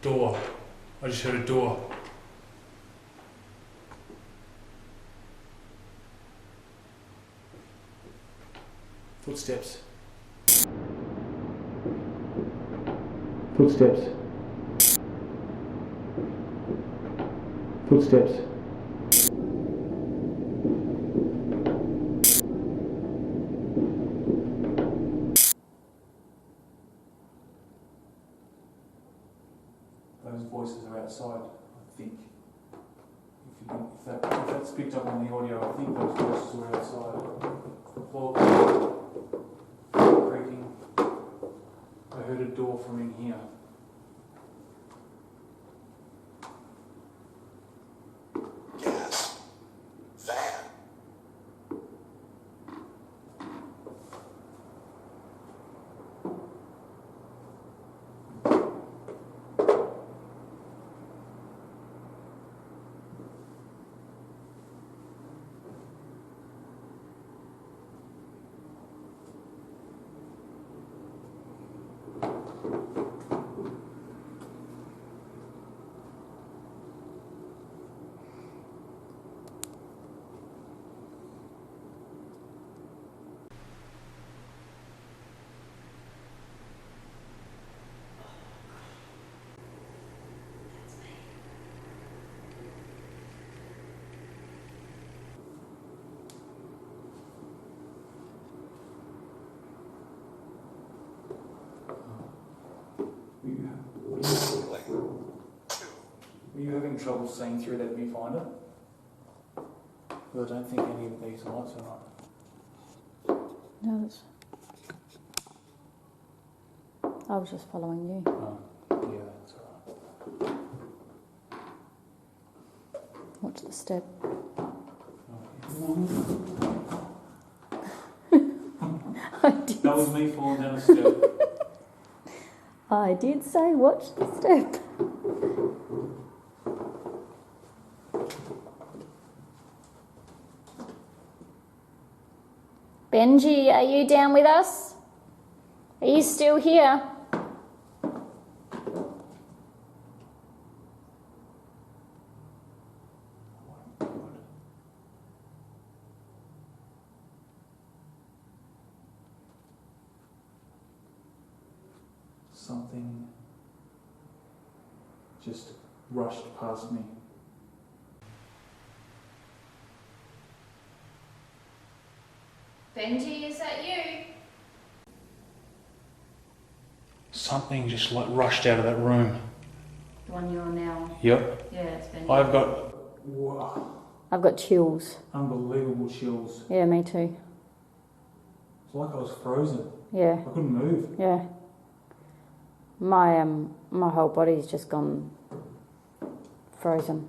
Speaker 6: Door. I just heard a door. Footsteps. Footsteps. Footsteps. Those voices are outside, I think. If that's picked up on the audio, I think those voices were outside. Floor creaking. I heard a door from in here.
Speaker 5: Gas. Van. Ceiling. 2.
Speaker 6: Were you having trouble seeing through that viewfinder? Because I don't think any of these lights are on.
Speaker 2: No, that's... I was just following you.
Speaker 6: Oh, yeah, that's alright.
Speaker 2: Watch the step. I did.
Speaker 6: That was me falling down a step.
Speaker 2: I did say watch the step. Benji, are you down with us? Are you still here?
Speaker 6: something just rushed past me.
Speaker 2: Benji, is that you?
Speaker 6: Something just like rushed out of that room.
Speaker 2: The one you're now.
Speaker 6: Yep.
Speaker 2: Yeah, it's Benji.
Speaker 6: I've got
Speaker 2: I've got chills.
Speaker 6: unbelievable chills.
Speaker 2: Yeah, me too.
Speaker 6: It's like I was frozen.
Speaker 2: Yeah,
Speaker 6: I couldn't move.
Speaker 2: yeah. My my whole body's just gone frozen.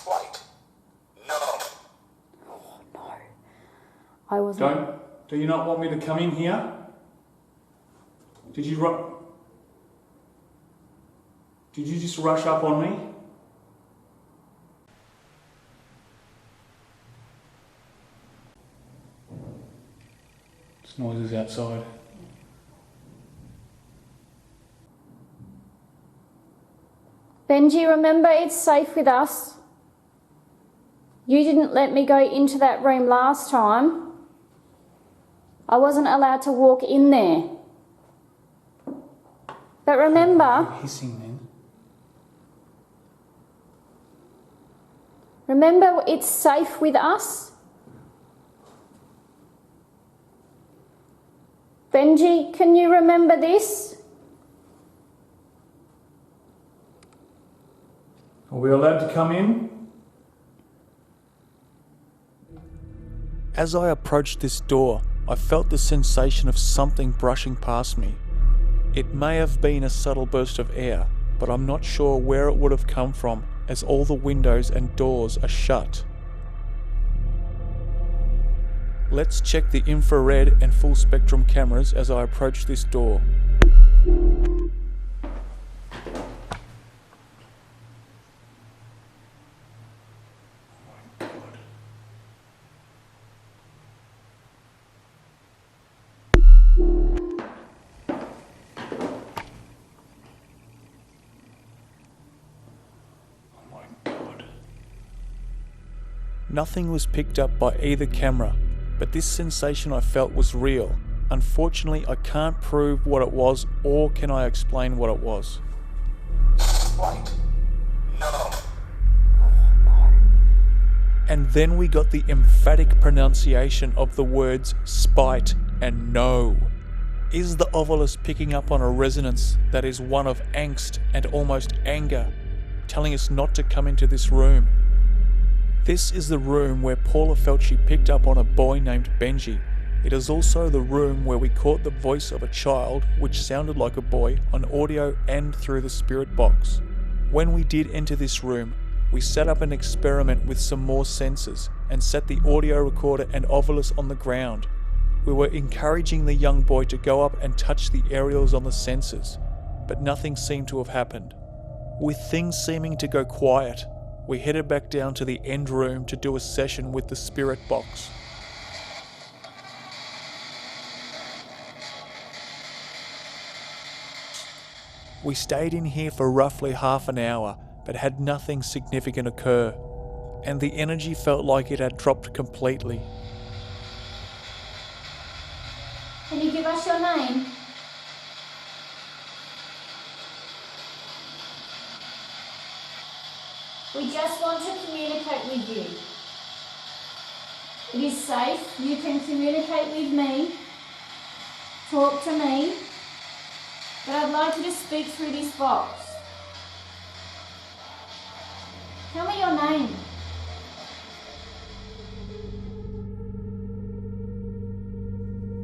Speaker 5: Flight. No.
Speaker 2: I wasn't.
Speaker 6: Do you not want me to come in here? Did you just rush up on me? There's noises outside.
Speaker 2: Benji, remember it's safe with us. You didn't let me go into that room last time. I wasn't allowed to walk in there. But remember,
Speaker 6: Hissing then.
Speaker 2: remember it's safe with us. Benji, can you remember this?
Speaker 6: Are we allowed to come in?
Speaker 1: As I approached this door, I felt the sensation of something brushing past me. It may have been a subtle burst of air, but I'm not sure where it would have come from, as all the windows and doors are shut. Let's check the infrared and full spectrum cameras as I approach this door. Nothing was picked up by either camera, but this sensation I felt was real. Unfortunately, I can't prove what it was, or can I explain what it was.
Speaker 5: Flight. No.
Speaker 1: And then we got the emphatic pronunciation of the words spite and no. Is the ovilus picking up on a resonance that is one of angst and almost anger, telling us not to come into this room? This is the room where Paula felt she picked up on a boy named Benji. It is also the room where we caught the voice of a child, which sounded like a boy, on audio and through the spirit box. When we did enter this room, we set up an experiment with some more sensors and set the audio recorder and ovilus on the ground. We were encouraging the young boy to go up and touch the aerials on the sensors, but nothing seemed to have happened. With things seeming to go quiet, we headed back down to the end room to do a session with the spirit box. We stayed in here for roughly half an hour, but had nothing significant occur, and the energy felt like it had dropped completely.
Speaker 2: Can you give us your name? We just want to communicate with you. It is safe. You can communicate with me, talk to me, but I'd like you to speak through this box. Tell me your name.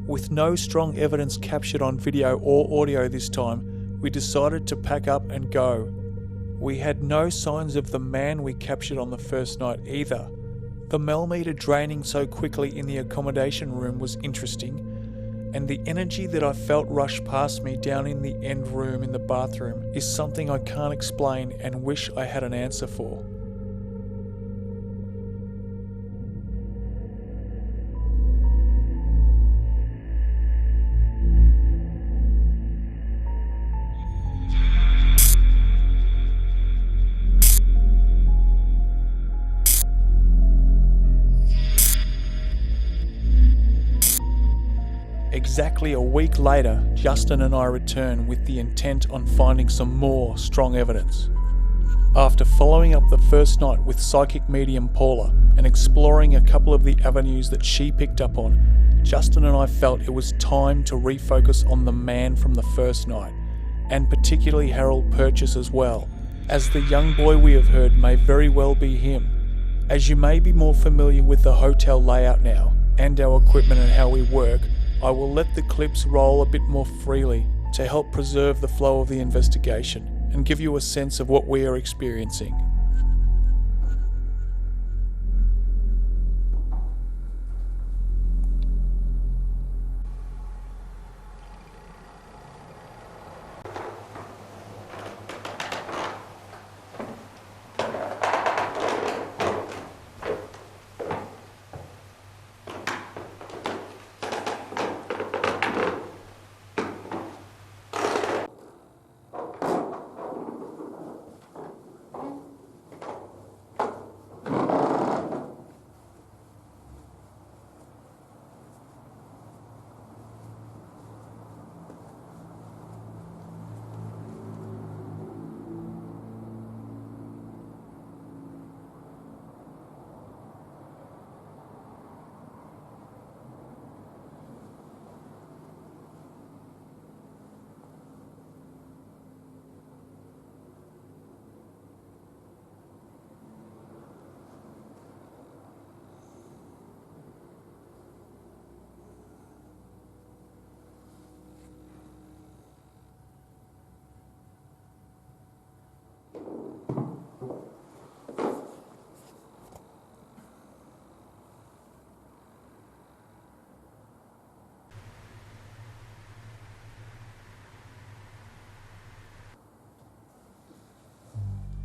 Speaker 1: With no strong evidence captured on video or audio this time, we decided to pack up and go. We had no signs of the man we captured on the first night either. The melmeter draining so quickly in the accommodation room was interesting, and the energy that I felt rush past me down in the end room in the bathroom is something I can't explain and wish I had an answer for. Exactly a week later, Justin and I return with the intent on finding some more strong evidence. After following up the first night with psychic medium Paula and exploring a couple of the avenues that she picked up on, Justin and I felt it was time to refocus on the man from the first night, and particularly Harold Purchase as well, as the young boy we have heard may very well be him. As you may be more familiar with the hotel layout now, and our equipment and how we work, I will let the clips roll a bit more freely to help preserve the flow of the investigation and give you a sense of what we are experiencing.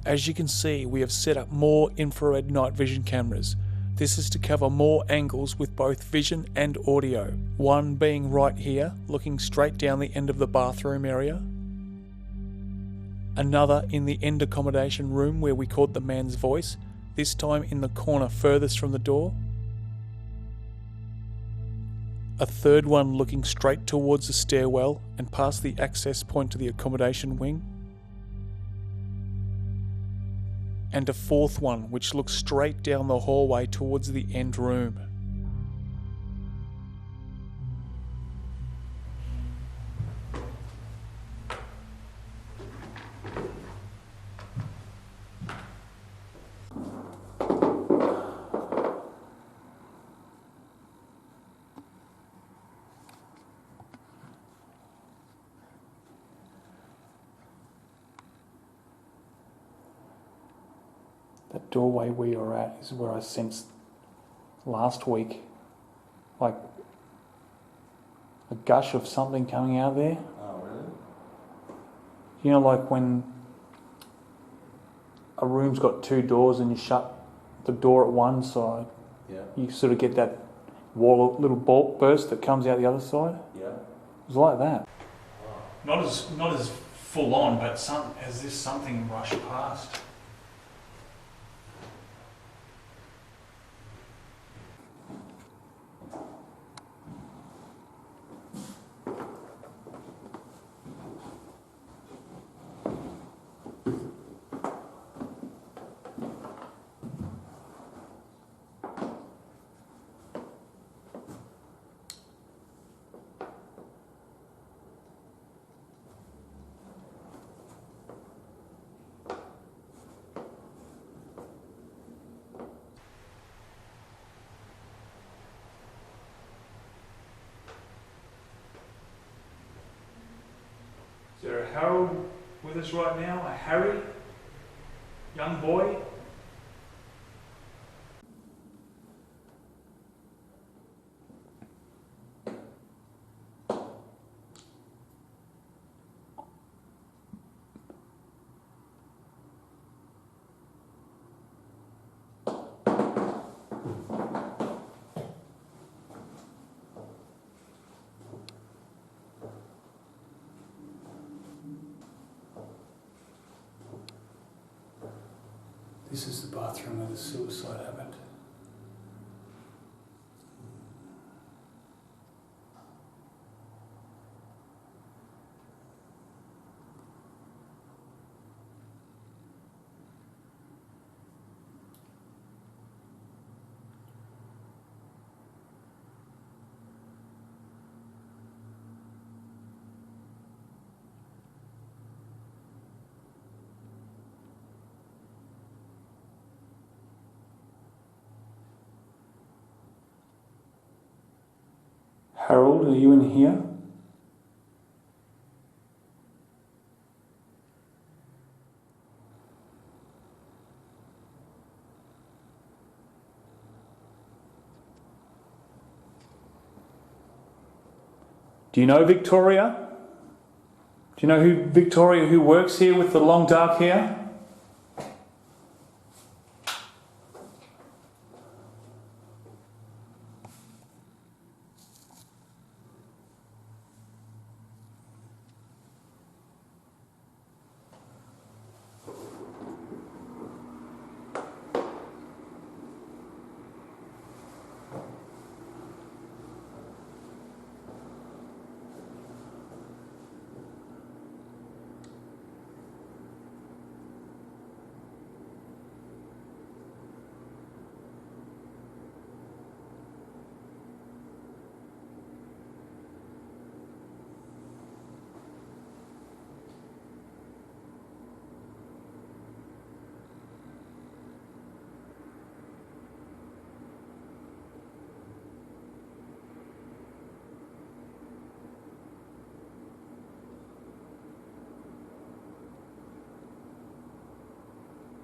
Speaker 1: As you can see, we have set up more infrared night vision cameras. This is to cover more angles with both vision and audio. One being right here, looking straight down the end of the bathroom area. Another in the end accommodation room where we caught the man's voice, this time in the corner furthest from the door. A third one looking straight towards the stairwell and past the access point to the accommodation wing. And a fourth one which looks straight down the hallway towards the end room. That doorway we are at is where I sensed last week, like a gush of something coming out there.
Speaker 3: Oh, really?
Speaker 1: You know, like when a room's got two doors and you shut the door at one side,
Speaker 3: Yeah.
Speaker 1: you sort of get that little bolt burst that comes out the other side.
Speaker 3: Yeah.
Speaker 1: It was like that.
Speaker 6: Not as full on, but as this something rushed past. Is there a Harold with us right now? A Harry? Young boy? This is the bathroom where the suicide happened. Harold, are you in here? Do you know Victoria? Do you know Victoria who works here with the long dark hair?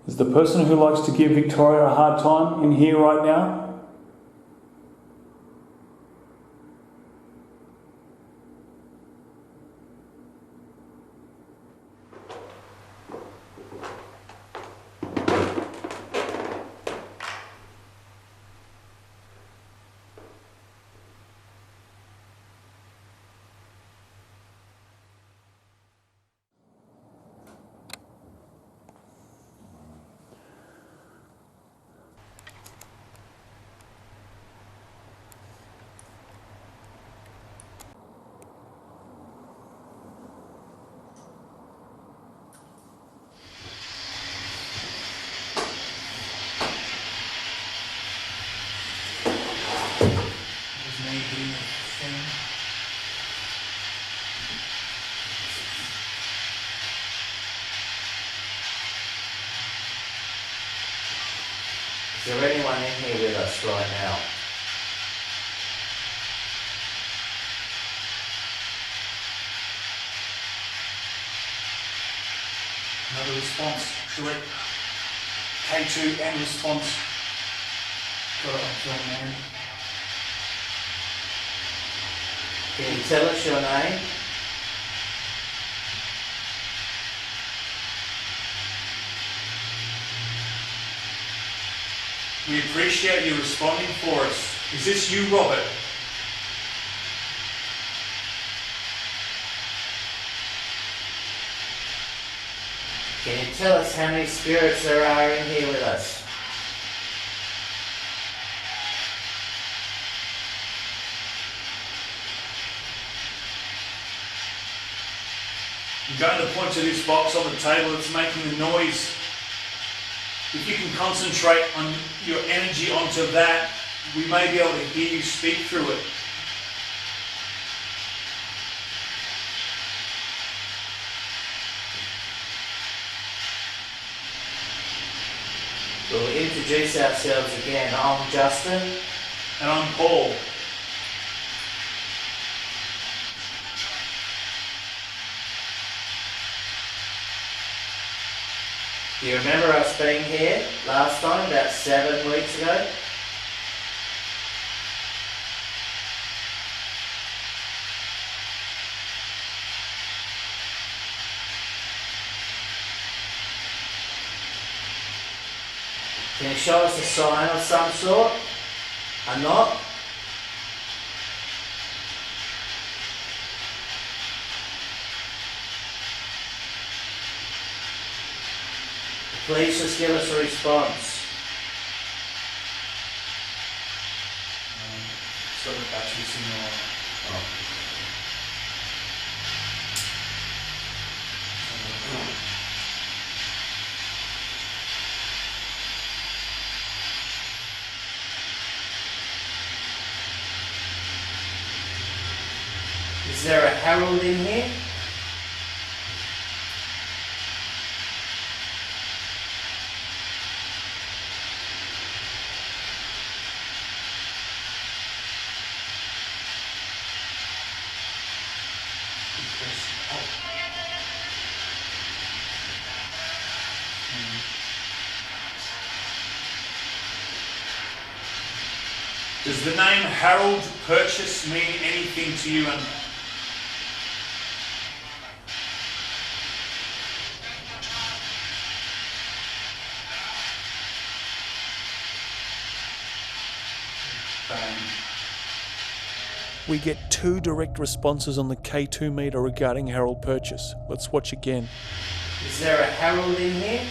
Speaker 6: Is the person who likes to give Victoria a hard time in here right now?
Speaker 3: Is there anyone in here with us right now?
Speaker 6: Another response, correct. K2 and response. Got it, John, man.
Speaker 3: Can you tell us your name?
Speaker 6: We appreciate you responding for us. Is this you, Robert?
Speaker 3: Can you tell us how many spirits there are in here with us?
Speaker 6: I'm going to point to this box on the table that's making the noise. If you can concentrate on your energy onto that, we may be able to hear you speak through it.
Speaker 3: We'll introduce ourselves again. I'm Justin.
Speaker 6: And I'm Paul.
Speaker 3: Do you remember us being here last time, about 7 weeks ago? Can you show us a sign of some sort? A knot? Please just give us a response.
Speaker 6: So the batteries in your...
Speaker 3: Is there a Harold in here?
Speaker 6: Does the name Harold Purchase mean anything to you? And
Speaker 1: We get 2 direct responses on the K2 meter regarding Harold Purchase. Let's watch again.
Speaker 3: Is there a Harold in here?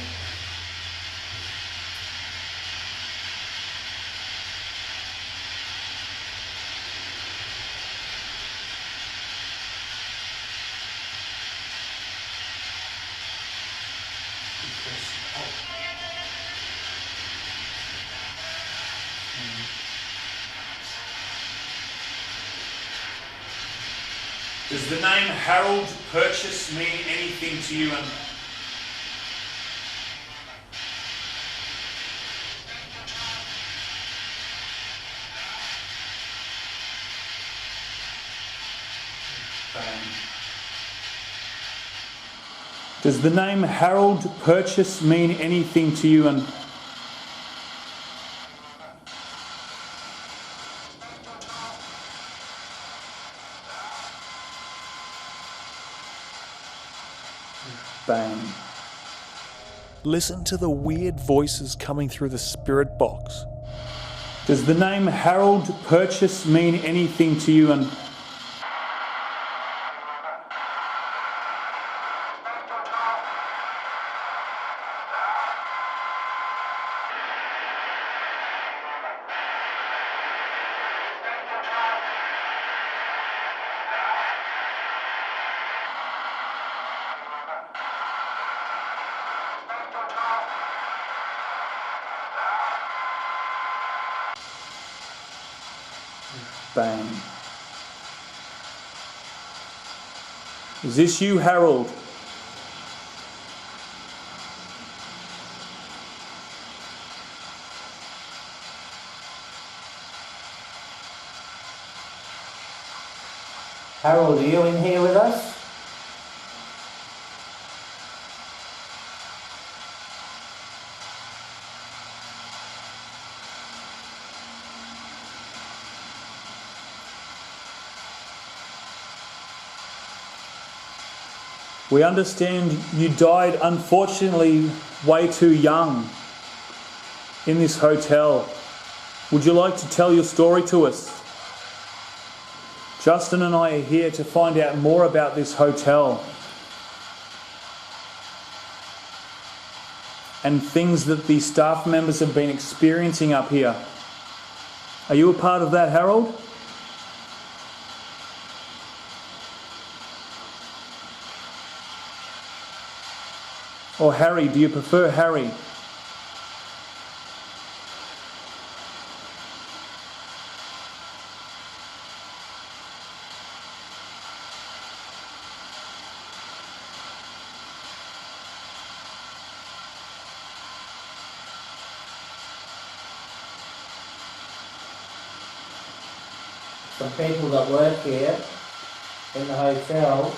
Speaker 6: does the name Harold Purchase mean anything to you? And does the name Harold Purchase mean anything to you? And bang.
Speaker 1: Listen to the weird voices coming through the spirit box.
Speaker 6: Does the name Harold Purchase mean anything to you? And bang. Is this you, Harold?
Speaker 3: Harold, are you in here with us?
Speaker 6: We understand you died, unfortunately, way too young in this hotel. Would you like to tell your story to us? Justin and I are here to find out more about this hotel and things that the staff members have been experiencing up here. Are you a part of that, Harold? Or Harry? Do you prefer Harry?
Speaker 3: Some people that work here in the hotel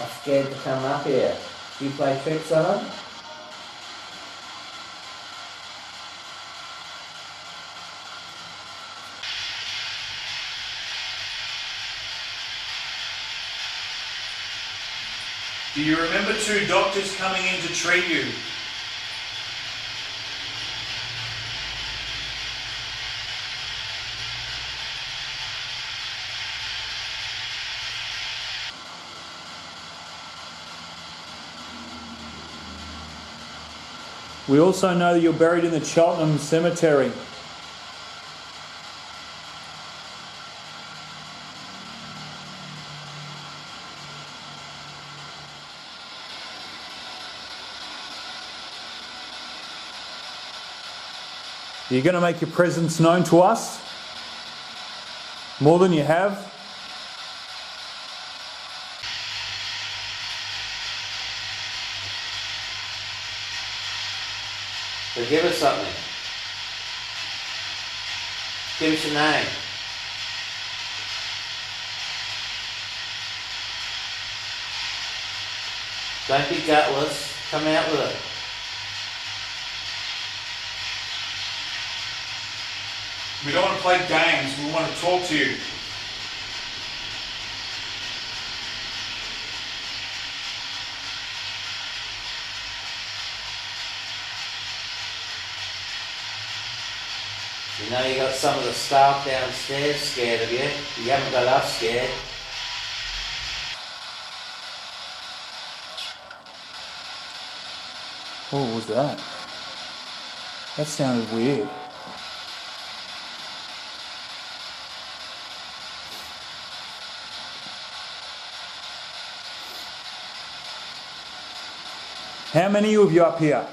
Speaker 3: are scared to come up here. Do you play tricks on them?
Speaker 6: Do you remember 2 doctors coming in to treat you? We also know that you're buried in the Cheltenham Cemetery. You're going to make your presence known to us more than you have.
Speaker 3: So give us something. Give us your name. Don't be gutless. Come out with it.
Speaker 6: We don't want to play games, we want to talk to you.
Speaker 3: You know you got some of the staff downstairs scared of you. You haven't got us scared.
Speaker 6: What was that? That sounded weird. How many of you up here?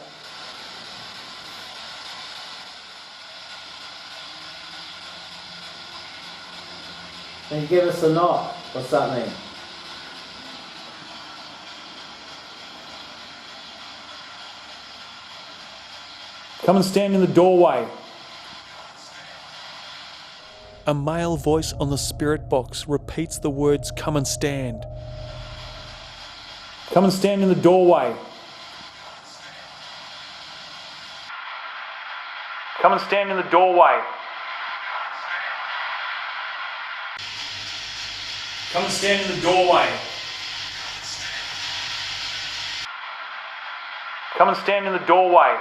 Speaker 3: Then give us a knock or something.
Speaker 6: Come and stand in the doorway.
Speaker 1: A male voice on the spirit box repeats the words, "Come and stand."
Speaker 6: Come and stand in the doorway. Come and stand in the doorway. Come and stand in the doorway. Come and stand in the doorway.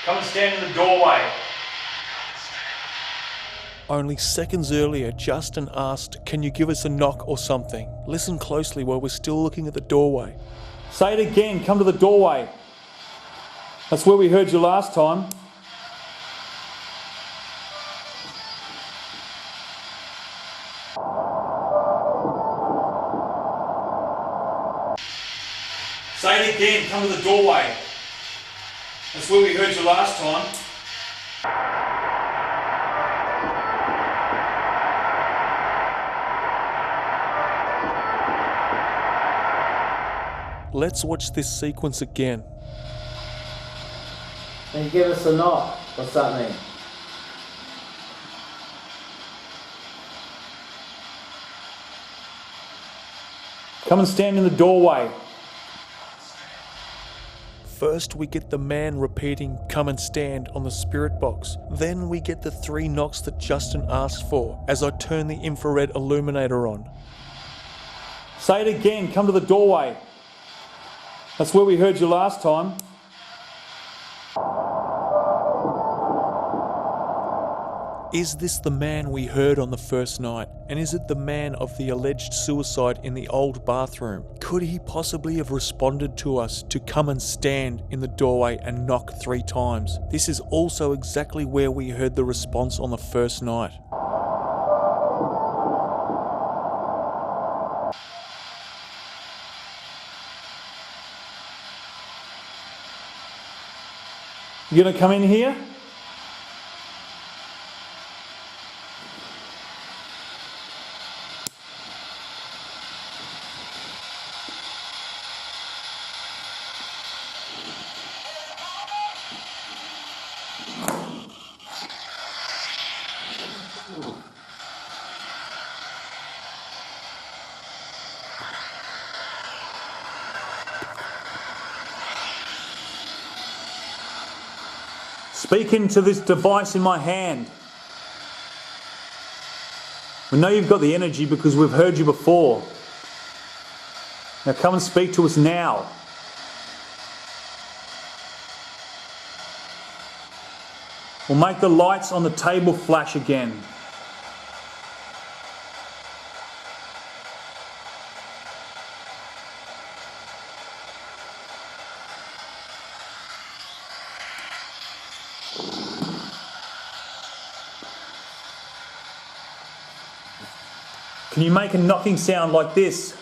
Speaker 6: Come and stand in the doorway.
Speaker 1: Only seconds earlier, Justin asked, "Can you give us a knock or something?" Listen closely while we're still looking at the doorway.
Speaker 6: Say it again, come to the doorway. That's where we heard you last time. Say it again, come to the doorway. That's where we heard you last time.
Speaker 1: Let's watch this sequence again.
Speaker 3: Then give us a knock or something.
Speaker 6: Come and stand in the doorway.
Speaker 1: First we get the man repeating, "Come and stand" on the spirit box. Then we get the 3 knocks that Justin asked for as I turn the infrared illuminator on.
Speaker 6: Say it again, come to the doorway. That's where we heard you last time.
Speaker 1: Is this the man we heard on the first night? And is it the man of the alleged suicide in the old bathroom? Could he possibly have responded to us to come and stand in the doorway and knock 3 times? This is also exactly where we heard the response on the first night.
Speaker 6: You gonna come in here? Speak into this device in my hand. We know you've got the energy because we've heard you before. Now come and speak to us now. We'll make the lights on the table flash again. Can you make a knocking sound like this?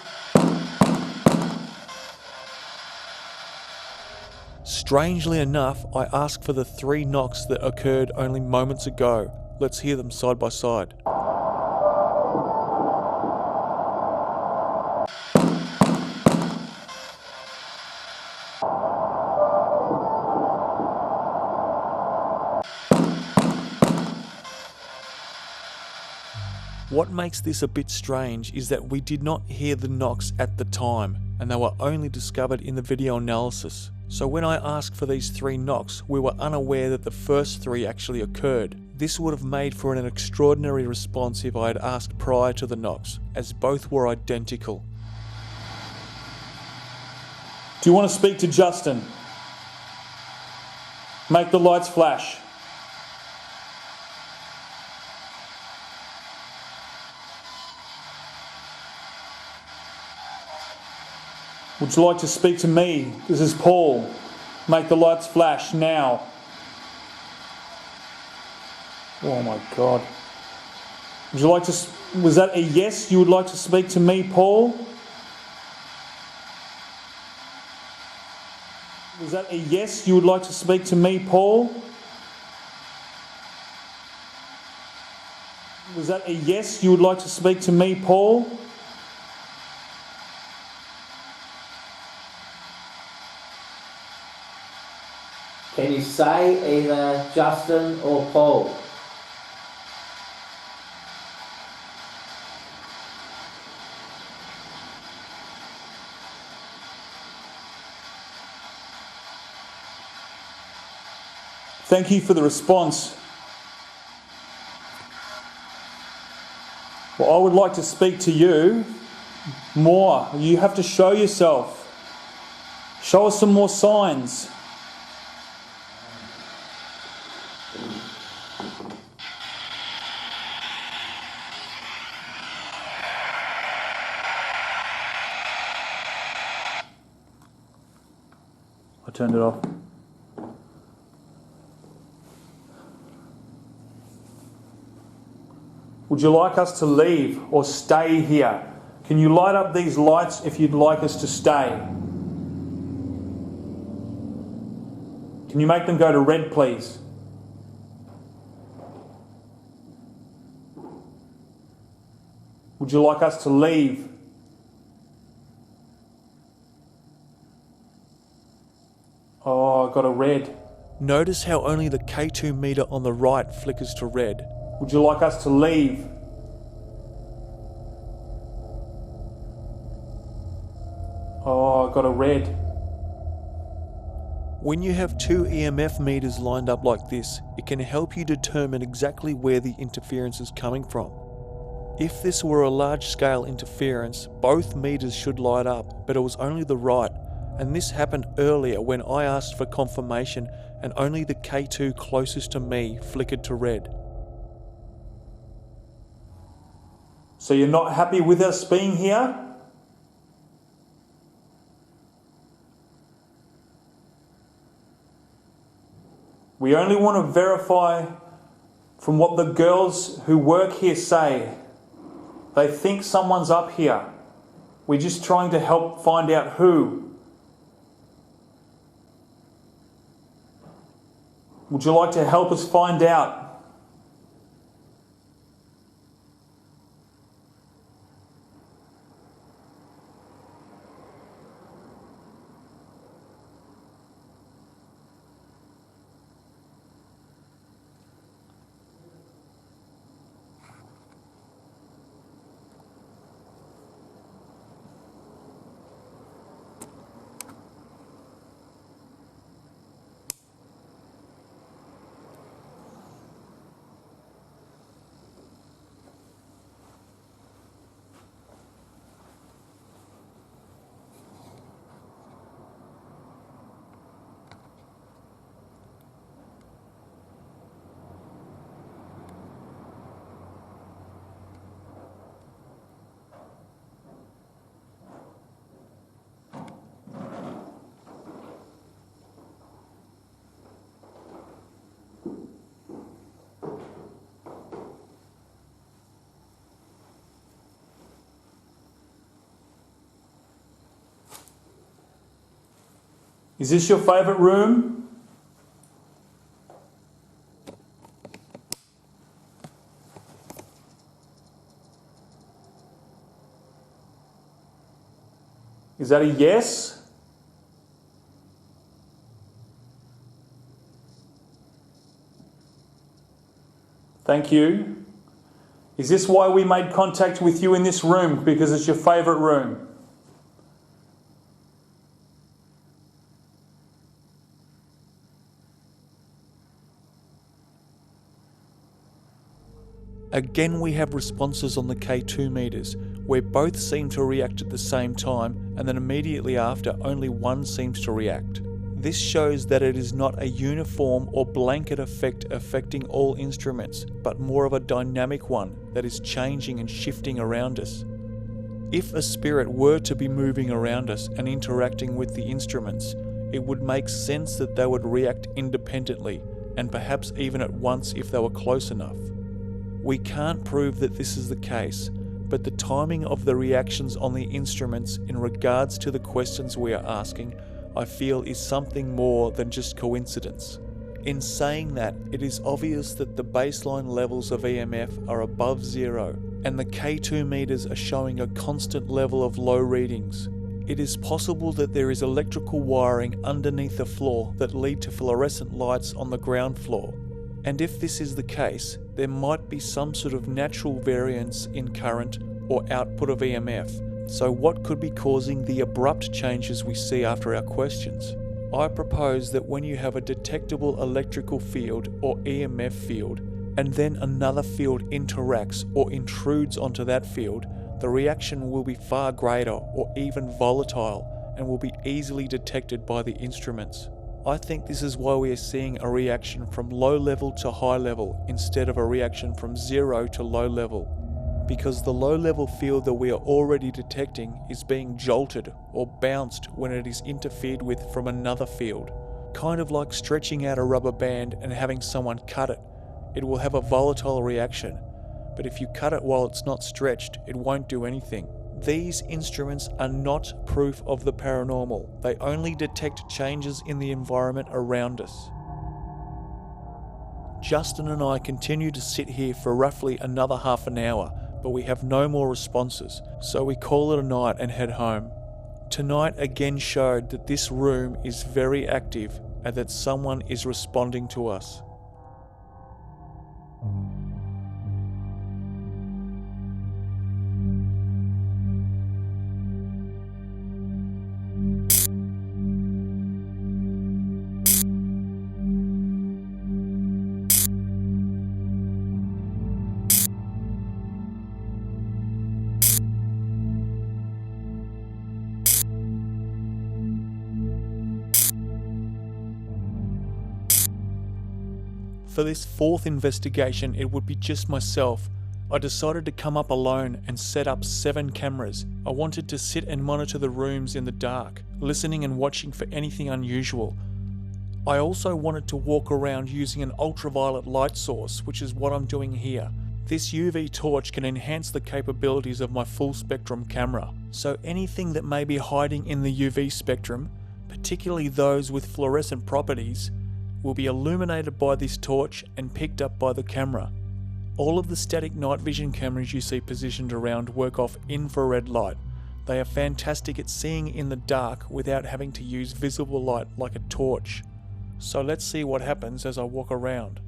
Speaker 1: Strangely enough, I asked for the 3 knocks that occurred only moments ago. Let's hear them side by side. What makes this a bit strange is that we did not hear the knocks at the time, and they were only discovered in the video analysis. So when I asked for these 3 knocks, we were unaware that the first 3 actually occurred. This would have made for an extraordinary response if I had asked prior to the knocks, as both were identical.
Speaker 6: Do you want to speak to Justin? Make the lights flash. Would you like to speak to me? This is Paul. Make the lights flash now. Oh my God. Would you like to... Was that a yes? You would like to speak to me, Paul? Was that a yes? You would like to speak to me, Paul? Was that a yes? You would like to speak to me, Paul?
Speaker 3: Can you say either Justin or Paul?
Speaker 6: Thank you for the response. Well, I would like to speak to you more. You have to show yourself. Show us some more signs. I turned it off. Would you like us to leave or stay here? Can you light up these lights if you'd like us to stay? Can you make them go to red, please? Would you like us to leave? Oh, I got a red.
Speaker 1: Notice how only the K2 meter on the right flickers to red.
Speaker 6: Would you like us to leave? Oh, I got a red.
Speaker 1: When you have 2 EMF meters lined up like this, it can help you determine exactly where the interference is coming from. If this were a large-scale interference, both meters should light up, but it was only the right, and this happened earlier when I asked for confirmation and only the K2 closest to me flickered to red.
Speaker 6: So you're not happy with us being here? We only want to verify from what the girls who work here say. They think someone's up here. We're just trying to help find out who. Would you like to help us find out? Is this your favourite room? Is that a yes? Thank you. Is this why we made contact with you in this room? Because it's your favourite room?
Speaker 1: Again, we have responses on the K2 meters, where both seem to react at the same time, and then immediately after, only one seems to react. This shows that it is not a uniform or blanket effect affecting all instruments, but more of a dynamic one that is changing and shifting around us. If a spirit were to be moving around us and interacting with the instruments, it would make sense that they would react independently, and perhaps even at once if they were close enough. We can't prove that this is the case, but the timing of the reactions on the instruments in regards to the questions we are asking, I feel is something more than just coincidence. In saying that, it is obvious that the baseline levels of EMF are above zero, and the K2 meters are showing a constant level of low readings. It is possible that there is electrical wiring underneath the floor that lead to fluorescent lights on the ground floor. And if this is the case, there might be some sort of natural variance in current or output of EMF. So what could be causing the abrupt changes we see after our questions? I propose that when you have a detectable electrical field or EMF field, and then another field interacts or intrudes onto that field, the reaction will be far greater or even volatile and will be easily detected by the instruments. I think this is why we are seeing a reaction from low level to high level instead of a reaction from zero to low level, because the low level field that we are already detecting is being jolted or bounced when it is interfered with from another field. Kind of like stretching out a rubber band and having someone cut it. It will have a volatile reaction, but if you cut it while it's not stretched, it won't do anything. These instruments are not proof of the paranormal. They only detect changes in the environment around us. Justin and I continue to sit here for roughly another half an hour, but we have no more responses, so we call it a night and head home. Tonight again showed that this room is very active and that someone is responding to us. For this fourth investigation, it would be just myself. I decided to come up alone and set up 7 cameras. I wanted to sit and monitor the rooms in the dark, listening and watching for anything unusual. I also wanted to walk around using an ultraviolet light source, which is what I'm doing here. This UV torch can enhance the capabilities of my full spectrum camera, so anything that may be hiding in the UV spectrum, particularly those with fluorescent properties, will be illuminated by this torch and picked up by the camera. All of the static night vision cameras you see positioned around work off infrared light. They are fantastic at seeing in the dark without having to use visible light like a torch. So let's see what happens as I walk around.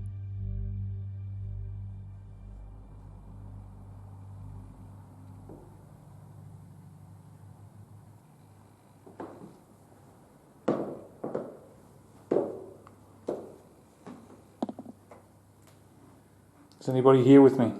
Speaker 6: Is anybody here with me?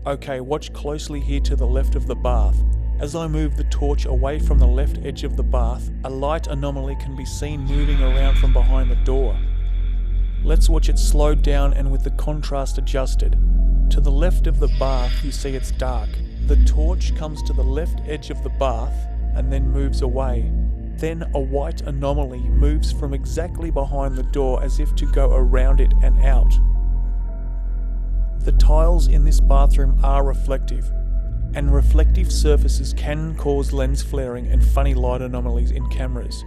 Speaker 1: Okay, watch closely here to the left of the bath. As I move the torch away from the left edge of the bath, a light anomaly can be seen moving around from behind the door. Let's watch it slow down and with the contrast adjusted. To the left of the bath, you see it's dark. The torch comes to the left edge of the bath and then moves away. Then a white anomaly moves from exactly behind the door as if to go around it and out. The tiles in this bathroom are reflective, and reflective surfaces can cause lens flaring and funny light anomalies in cameras.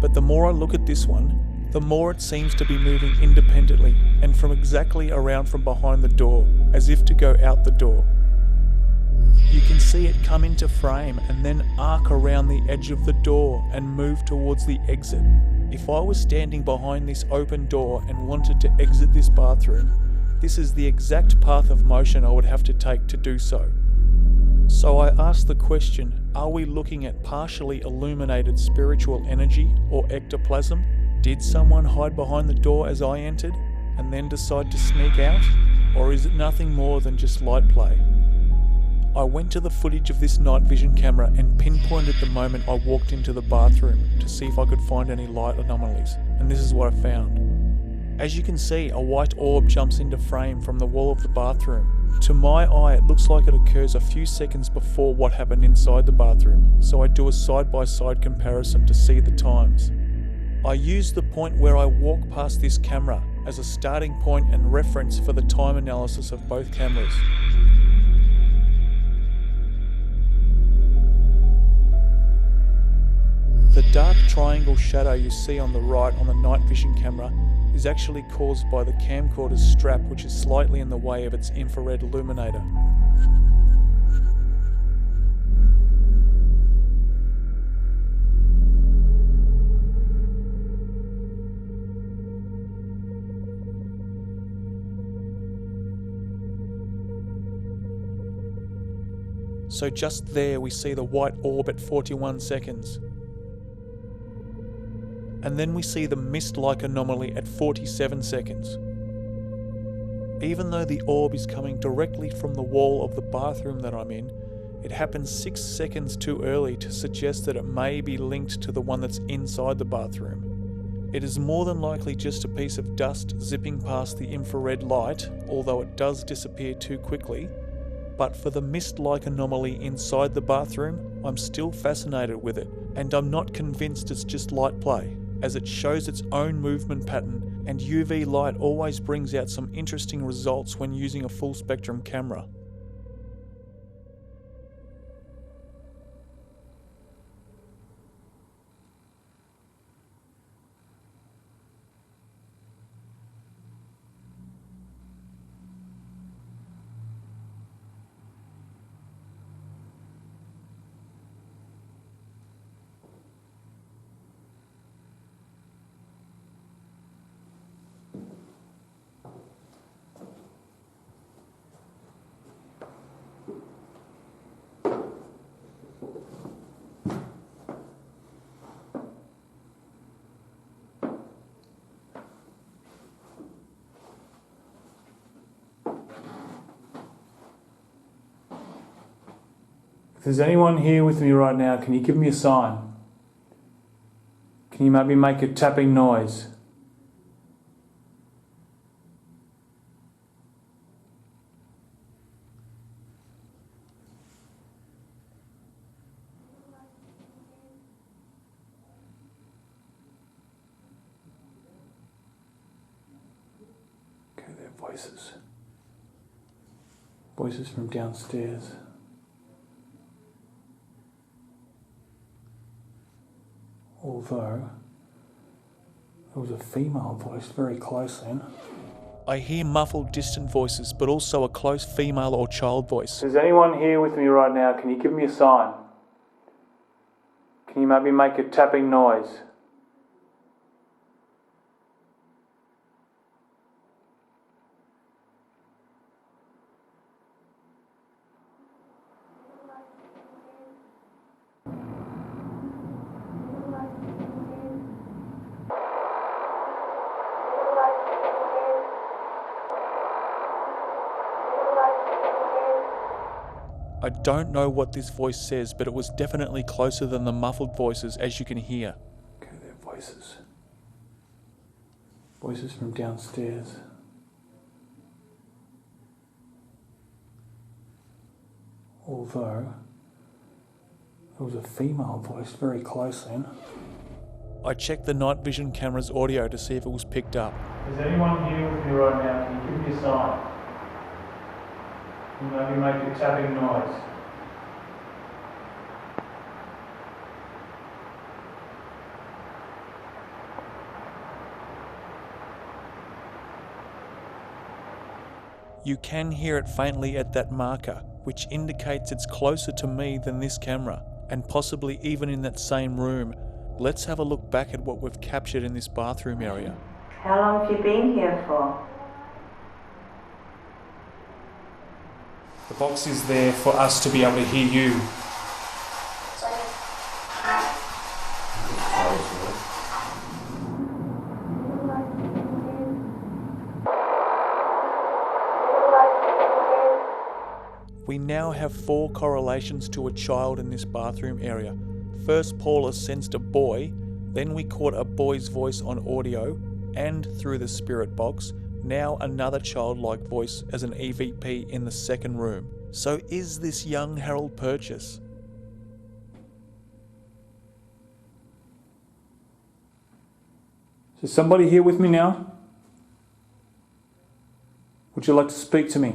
Speaker 1: But the more I look at this one, the more it seems to be moving independently and from exactly around from behind the door, as if to go out the door. You can see it come into frame and then arc around the edge of the door and move towards the exit. If I was standing behind this open door and wanted to exit this bathroom, this is the exact path of motion I would have to take to do so. So I asked the question, are we looking at partially illuminated spiritual energy or ectoplasm? Did someone hide behind the door as I entered and then decide to sneak out? Or is it nothing more than just light play? I went to the footage of this night vision camera and pinpointed the moment I walked into the bathroom to see if I could find any light anomalies, and this is what I found. As you can see, a white orb jumps into frame from the wall of the bathroom. To my eye, it looks like it occurs a few seconds before what happened inside the bathroom, so I do a side-by-side comparison to see the times. I use the point where I walk past this camera as a starting point and reference for the time analysis of both cameras. The dark triangle shadow you see on the right on the night vision camera is actually caused by the camcorder's strap, which is slightly in the way of its infrared illuminator. So just there we see the white orb at 41 seconds. And then we see the mist-like anomaly at 47 seconds. Even though the orb is coming directly from the wall of the bathroom that I'm in, it happens 6 seconds too early to suggest that it may be linked to the one that's inside the bathroom. It is more than likely just a piece of dust zipping past the infrared light, although it does disappear too quickly. But for the mist-like anomaly inside the bathroom, I'm still fascinated with it, and I'm not convinced it's just light play, as it shows its own movement pattern, and UV light always brings out some interesting results when using a full spectrum camera.
Speaker 6: If there's anyone here with me right now, can you give me a sign? Can you maybe make a tapping noise? Okay, they're voices. Voices from downstairs. Although it was a female voice very close then.
Speaker 1: I hear muffled distant voices, but also a close female or child voice.
Speaker 6: If there's anyone here with me right now, can you give me a sign? Can you maybe make a tapping noise?
Speaker 1: I don't know what this voice says, but it was definitely closer than the muffled voices, as you can hear.
Speaker 6: Okay, they're voices. Voices from downstairs. Although, it was a female voice very close then.
Speaker 1: I checked the night vision camera's audio to see if it was picked up.
Speaker 6: Is anyone here with me right now? Can you give me a sign? You maybe make a tapping noise.
Speaker 1: You can hear it faintly at that marker, which indicates it's closer to me than this camera, and possibly even in that same room. Let's have a look back at what we've captured in this bathroom area.
Speaker 4: How long have you been here for?
Speaker 6: The box is there for us to be able to hear you.
Speaker 1: We now have 4 correlations to a child in this bathroom area. First, Paula sensed a boy, then we caught a boy's voice on audio and through the spirit box, now another childlike voice as an EVP in the second room. So is this young Harold Purchase?
Speaker 6: Is somebody here with me now? Would you like to speak to me?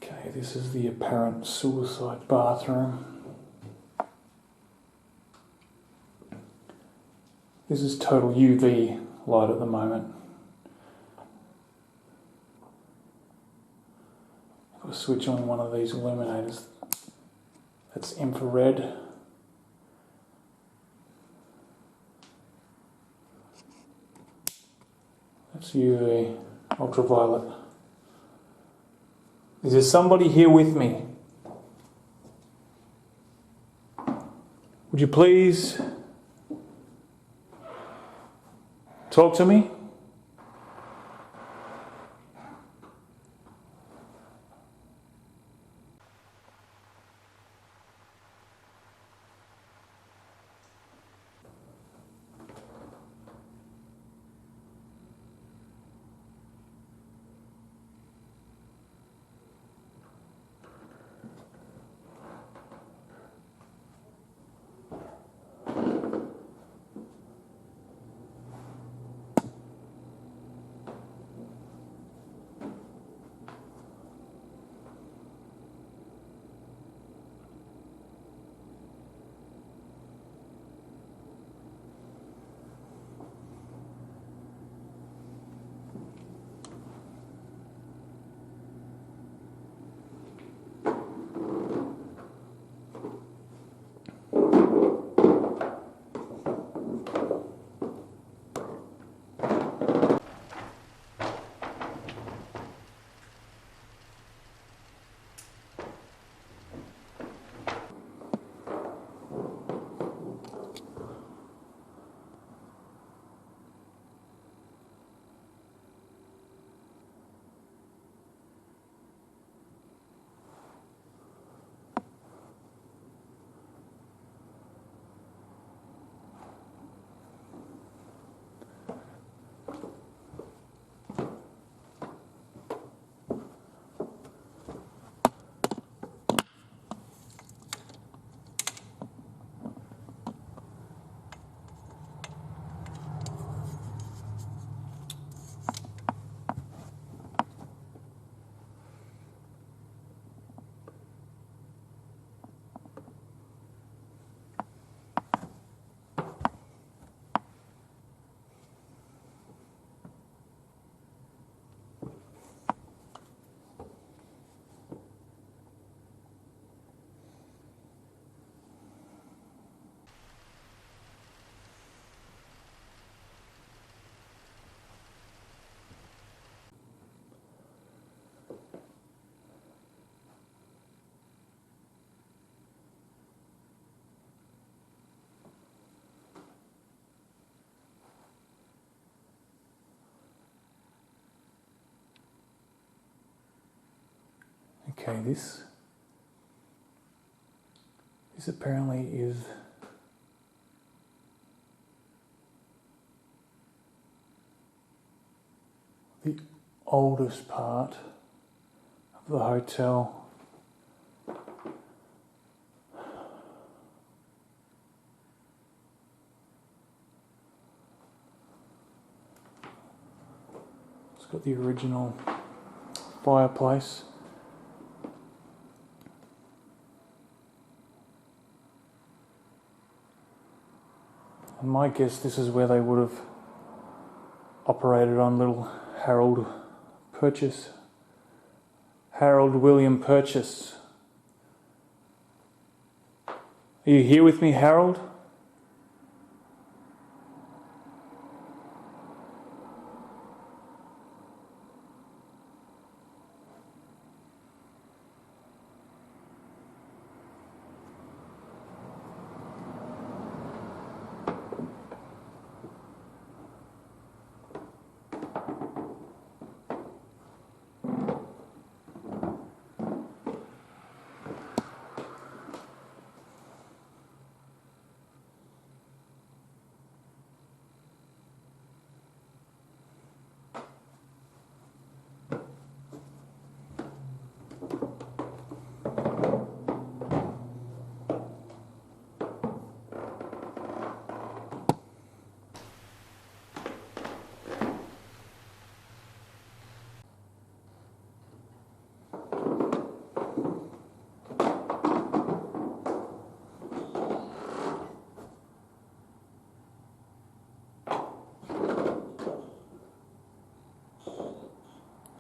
Speaker 6: Okay, this is the apparent suicide bathroom. This is total UV light at the moment. If I switch on one of these illuminators, that's infrared. That's UV, ultraviolet. Is there somebody here with me? Would you please talk to me? Okay, this apparently is the oldest part of the hotel. It's got the original fireplace. And my guess, this is where they would have operated on little Harold Purchase. Harold William Purchase. Are you here with me, Harold?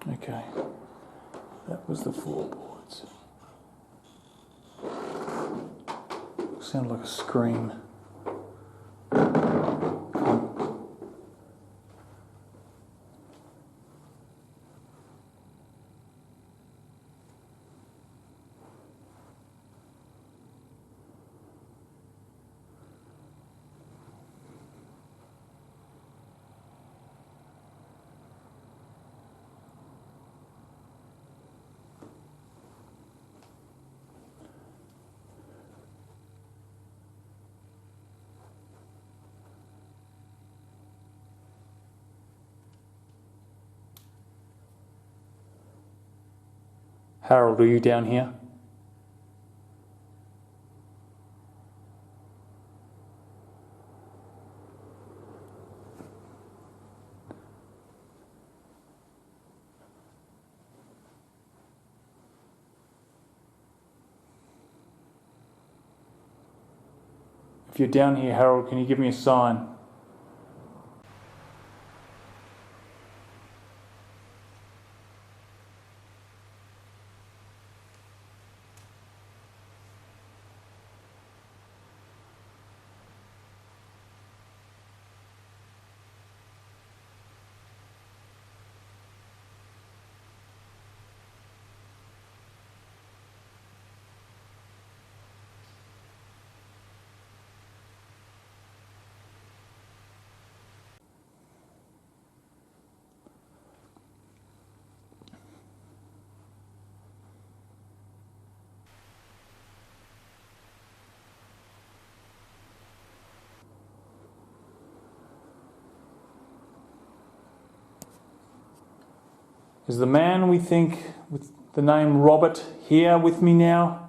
Speaker 6: Okay, that was the floorboards. Sounded like a scream. Harold, are you down here? If you're down here, Harold, can you give me a sign? Is the man we think with the name Robert here with me now?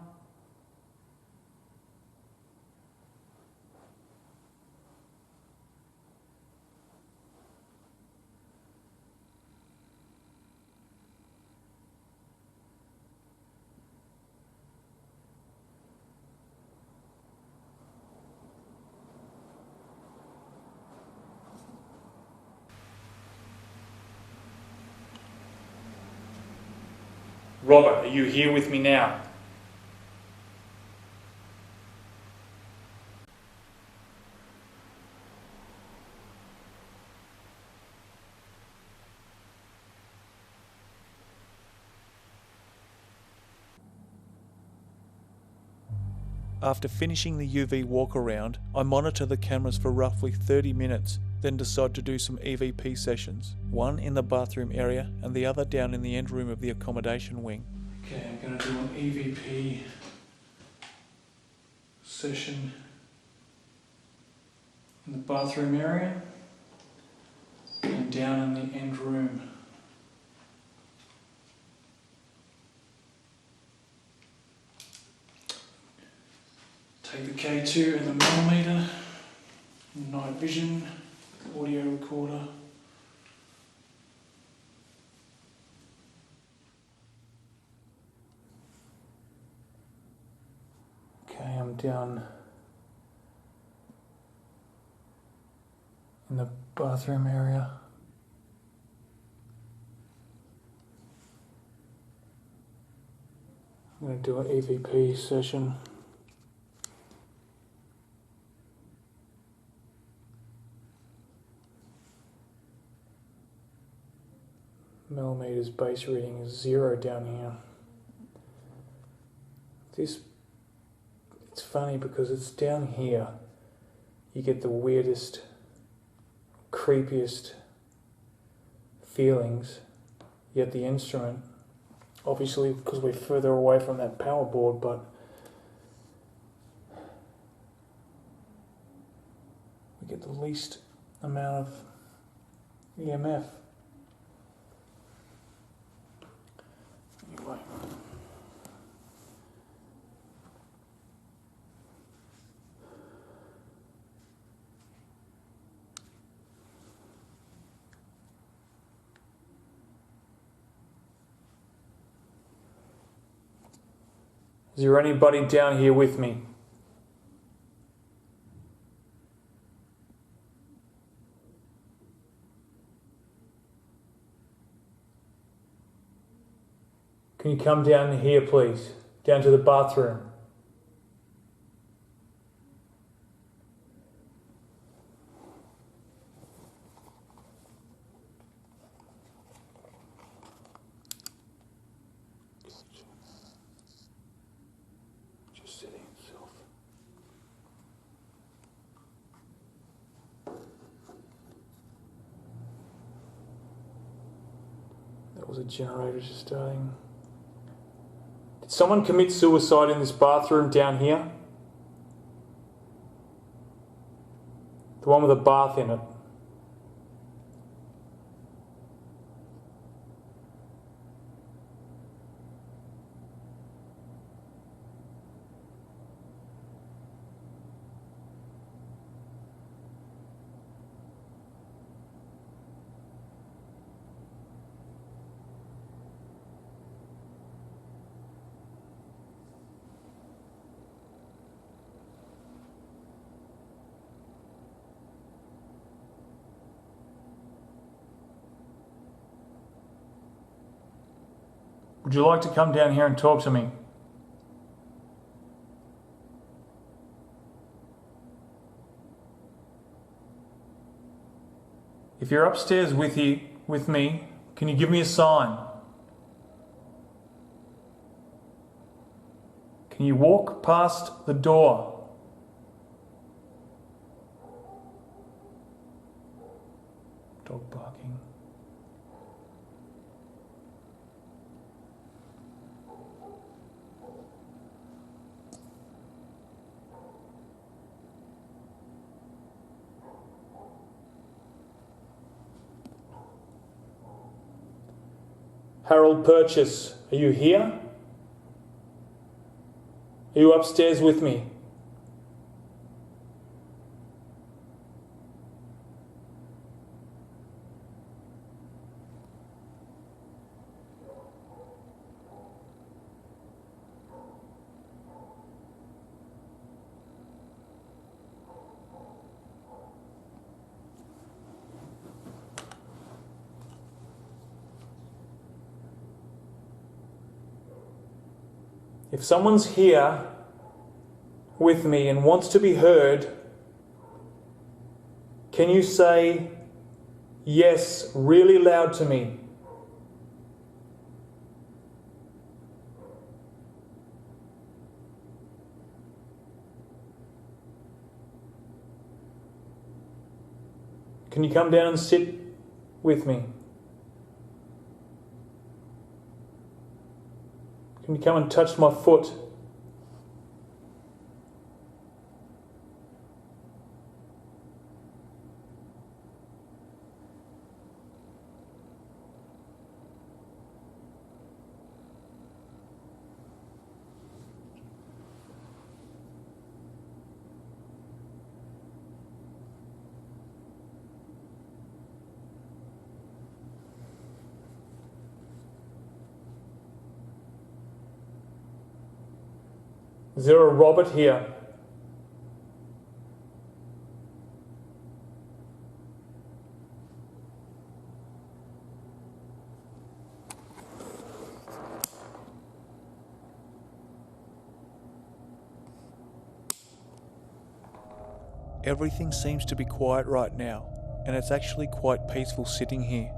Speaker 6: Robert, are you here with me now?
Speaker 1: After finishing the UV walk around, I monitor the cameras for roughly 30 minutes, then decide to do some EVP sessions, one in the bathroom area and the other down in the end room of the accommodation wing. Okay, I'm going to do an EVP session in the bathroom area and down in the end room. Take the K2 and the millimeter, night vision, audio recorder. Okay, I'm down in the bathroom area. I'm going to do an EVP session. Millimeters base reading is 0 down here. It's funny because it's down here you get the weirdest, creepiest feelings, yet the instrument, obviously because we're further away from that power board, but we get the least amount of EMF. Anyway. Is there anybody down here with me? Can you come down here, please? Down to the bathroom. Just sitting itself. That was a generator just starting. Did someone commit suicide in this bathroom down here? The one with a bath in it. Would you like to come down here and talk to me? If you're upstairs with me, can you give me a sign? Can you walk past the door? Dog barking. Harold Purchase, are you here? Are you upstairs with me? If someone's here with me and wants to be heard, can you say yes really loud to me? Can you come down and sit with me?
Speaker 6: Can you come and touch my foot? Is there a Robert here?
Speaker 1: Everything seems to be quiet right now, and it's actually quite peaceful sitting here.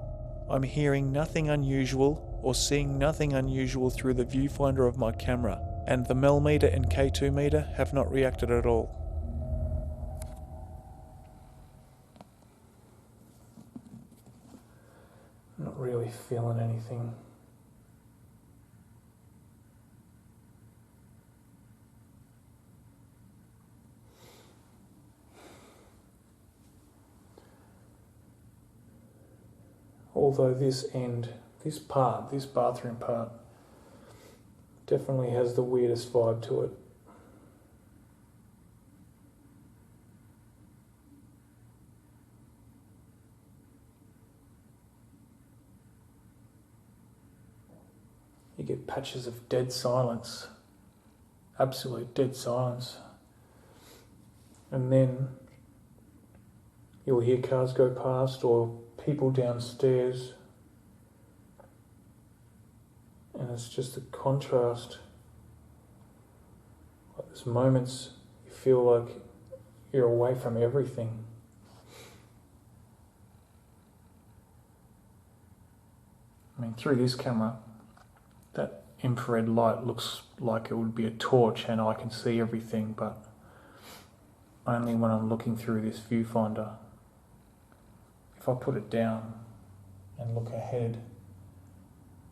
Speaker 1: I'm hearing nothing unusual or seeing nothing unusual through the viewfinder of my camera, and the Mel meter and K2 meter have not reacted at all.
Speaker 6: Not really feeling anything. Although this bathroom part, definitely has the weirdest vibe to it. You get patches of dead silence, absolute dead silence. And then you'll hear cars go past or people downstairs. And it's just a contrast. Like there's moments you feel like you're away from everything. I mean, through this camera, that infrared light looks like it would be a torch and I can see everything, but only when I'm looking through this viewfinder. If I put it down and look ahead,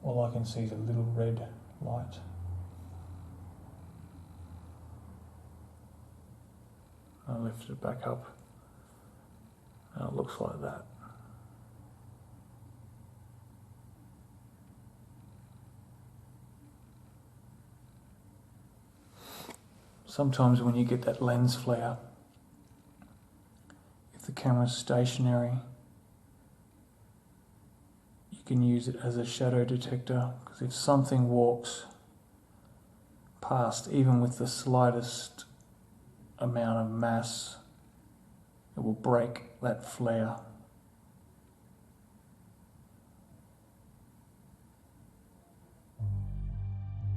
Speaker 6: all I can see is a little red light. I lift it back up and it looks like that. Sometimes when you get that lens flare, if the camera's stationary, you can use it as a shadow detector, because if something walks past, even with the slightest amount of mass, it will break that flare.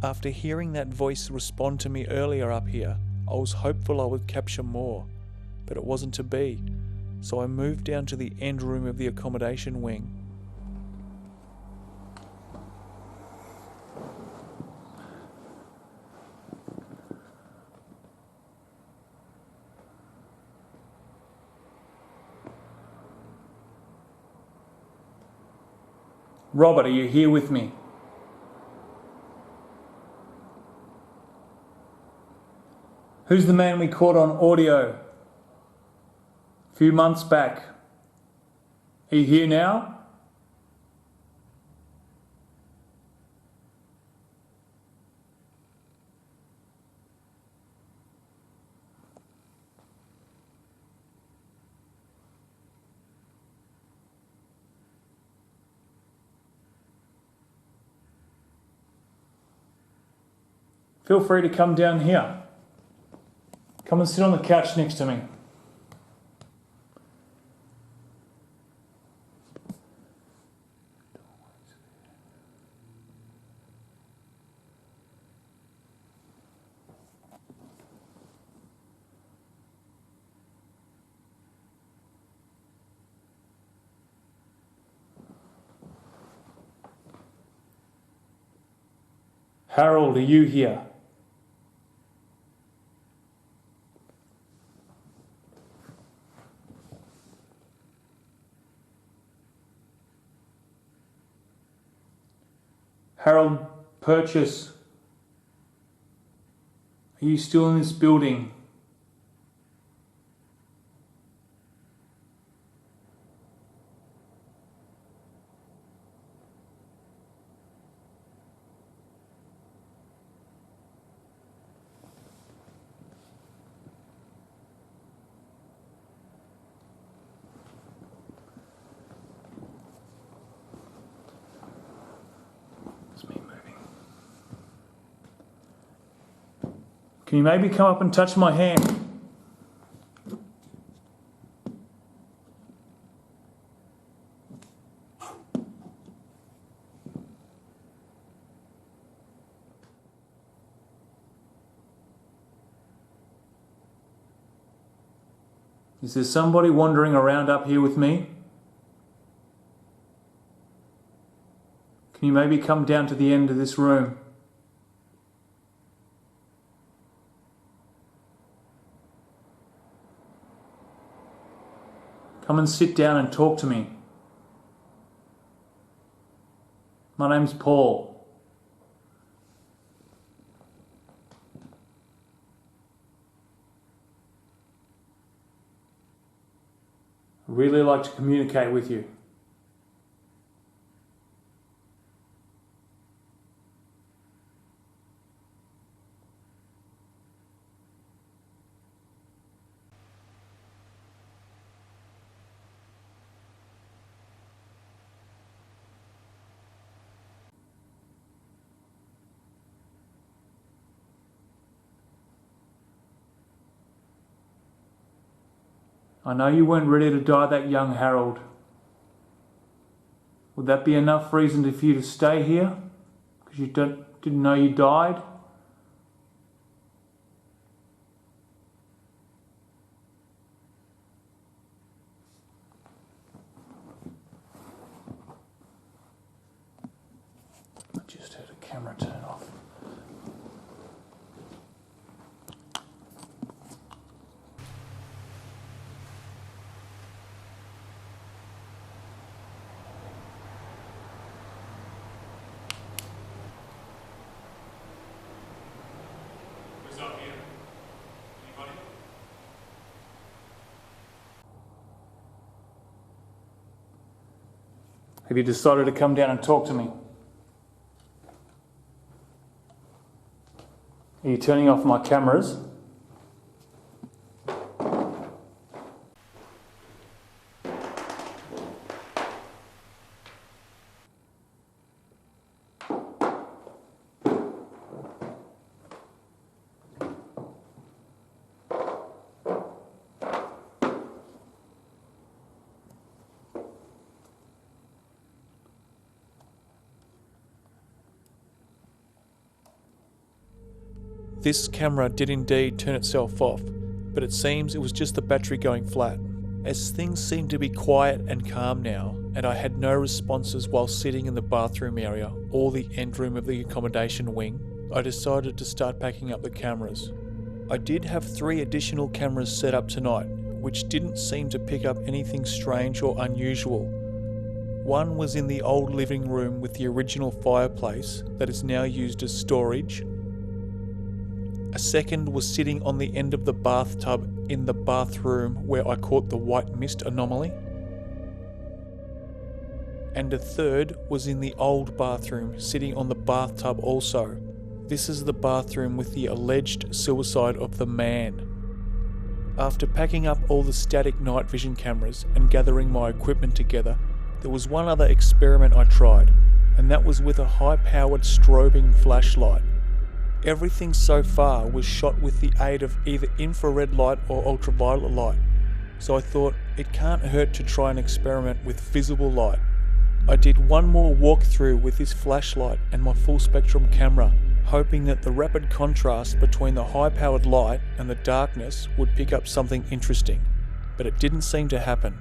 Speaker 1: After hearing that voice respond to me earlier up here, I was hopeful I would capture more, but it wasn't to be, so I moved down to the end room of the accommodation wing.
Speaker 6: Robert, are you here with me? Who's the man we caught on audio a few months back? Are you here now? Feel free to come down here. Come and sit on the couch next to me. Harold, are you here? Harold Purchase, Are you still in this building? It's me moving. Can you maybe come up and touch my hand? Is there somebody wandering around up here with me? Can you maybe come down to the end of this room? Come and sit down and talk to me. My name's Paul. I'd really like to communicate with you. I know you weren't ready to die that young, Harold. Would that be enough reason for you to stay here? Because you didn't know you died? I just heard a camera turn off. Have you decided to come down and talk to me? Are you turning off my cameras?
Speaker 1: This camera did indeed turn itself off, but it seems it was just the battery going flat. As things seemed to be quiet and calm now, and I had no responses while sitting in the bathroom area or the end room of the accommodation wing, I decided to start packing up the cameras. I did have 3 additional cameras set up tonight, which didn't seem to pick up anything strange or unusual. One was in the old living room with the original fireplace that is now used as storage. A second was sitting on the end of the bathtub in the bathroom where I caught the white mist anomaly. And a third was in the old bathroom sitting on the bathtub also. This is the bathroom with the alleged suicide of the man. After packing up all the static night vision cameras and gathering my equipment together, there was one other experiment I tried, and that was with a high-powered strobing flashlight. Everything so far was shot with the aid of either infrared light or ultraviolet light, so I thought it can't hurt to try an experiment with visible light. I did one more walkthrough with this flashlight and my full spectrum camera, hoping that the rapid contrast between the high-powered light and the darkness would pick up something interesting, but it didn't seem to happen.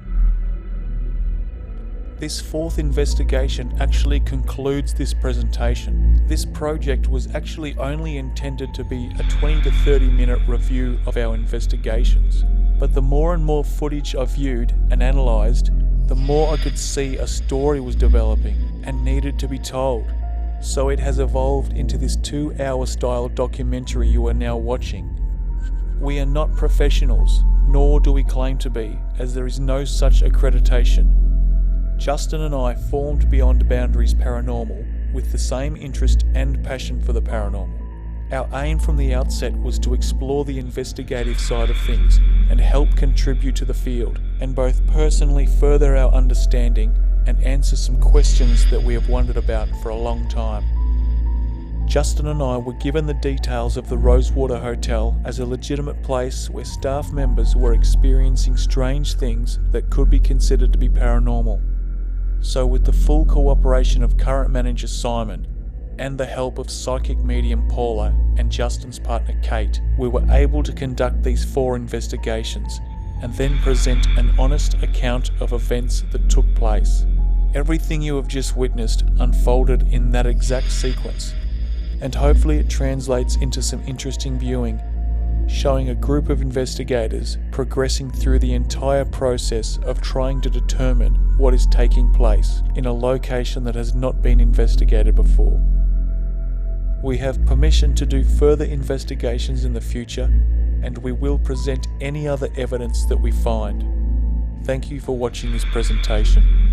Speaker 1: This 4th investigation actually concludes this presentation. This project was actually only intended to be a 20 to 30 minute review of our investigations, but the more and more footage I viewed and analysed, the more I could see a story was developing and needed to be told. so it has evolved into this 2-hour style documentary you are now watching. We are not professionals, nor do we claim to be, as there is no such accreditation. Justin and I formed Beyond Boundaries Paranormal with the same interest and passion for the paranormal. Our aim from the outset was to explore the investigative side of things and help contribute to the field, and both personally further our understanding and answer some questions that we have wondered about for a long time. Justin and I were given the details of the Rosewater Hotel as a legitimate place where staff members were experiencing strange things that could be considered to be paranormal. So with the full cooperation of current manager Simon and the help of psychic medium Paula and Justin's partner Kate, we were able to conduct these 4 investigations and then present an honest account of events that took place. Everything you have just witnessed unfolded in that exact sequence, and hopefully it translates into some interesting viewing, showing a group of investigators progressing through the entire process of trying to determine what is taking place in a location that has not been investigated before. We have permission to do further investigations in the future, and we will present any other evidence that we find. Thank you for watching this presentation.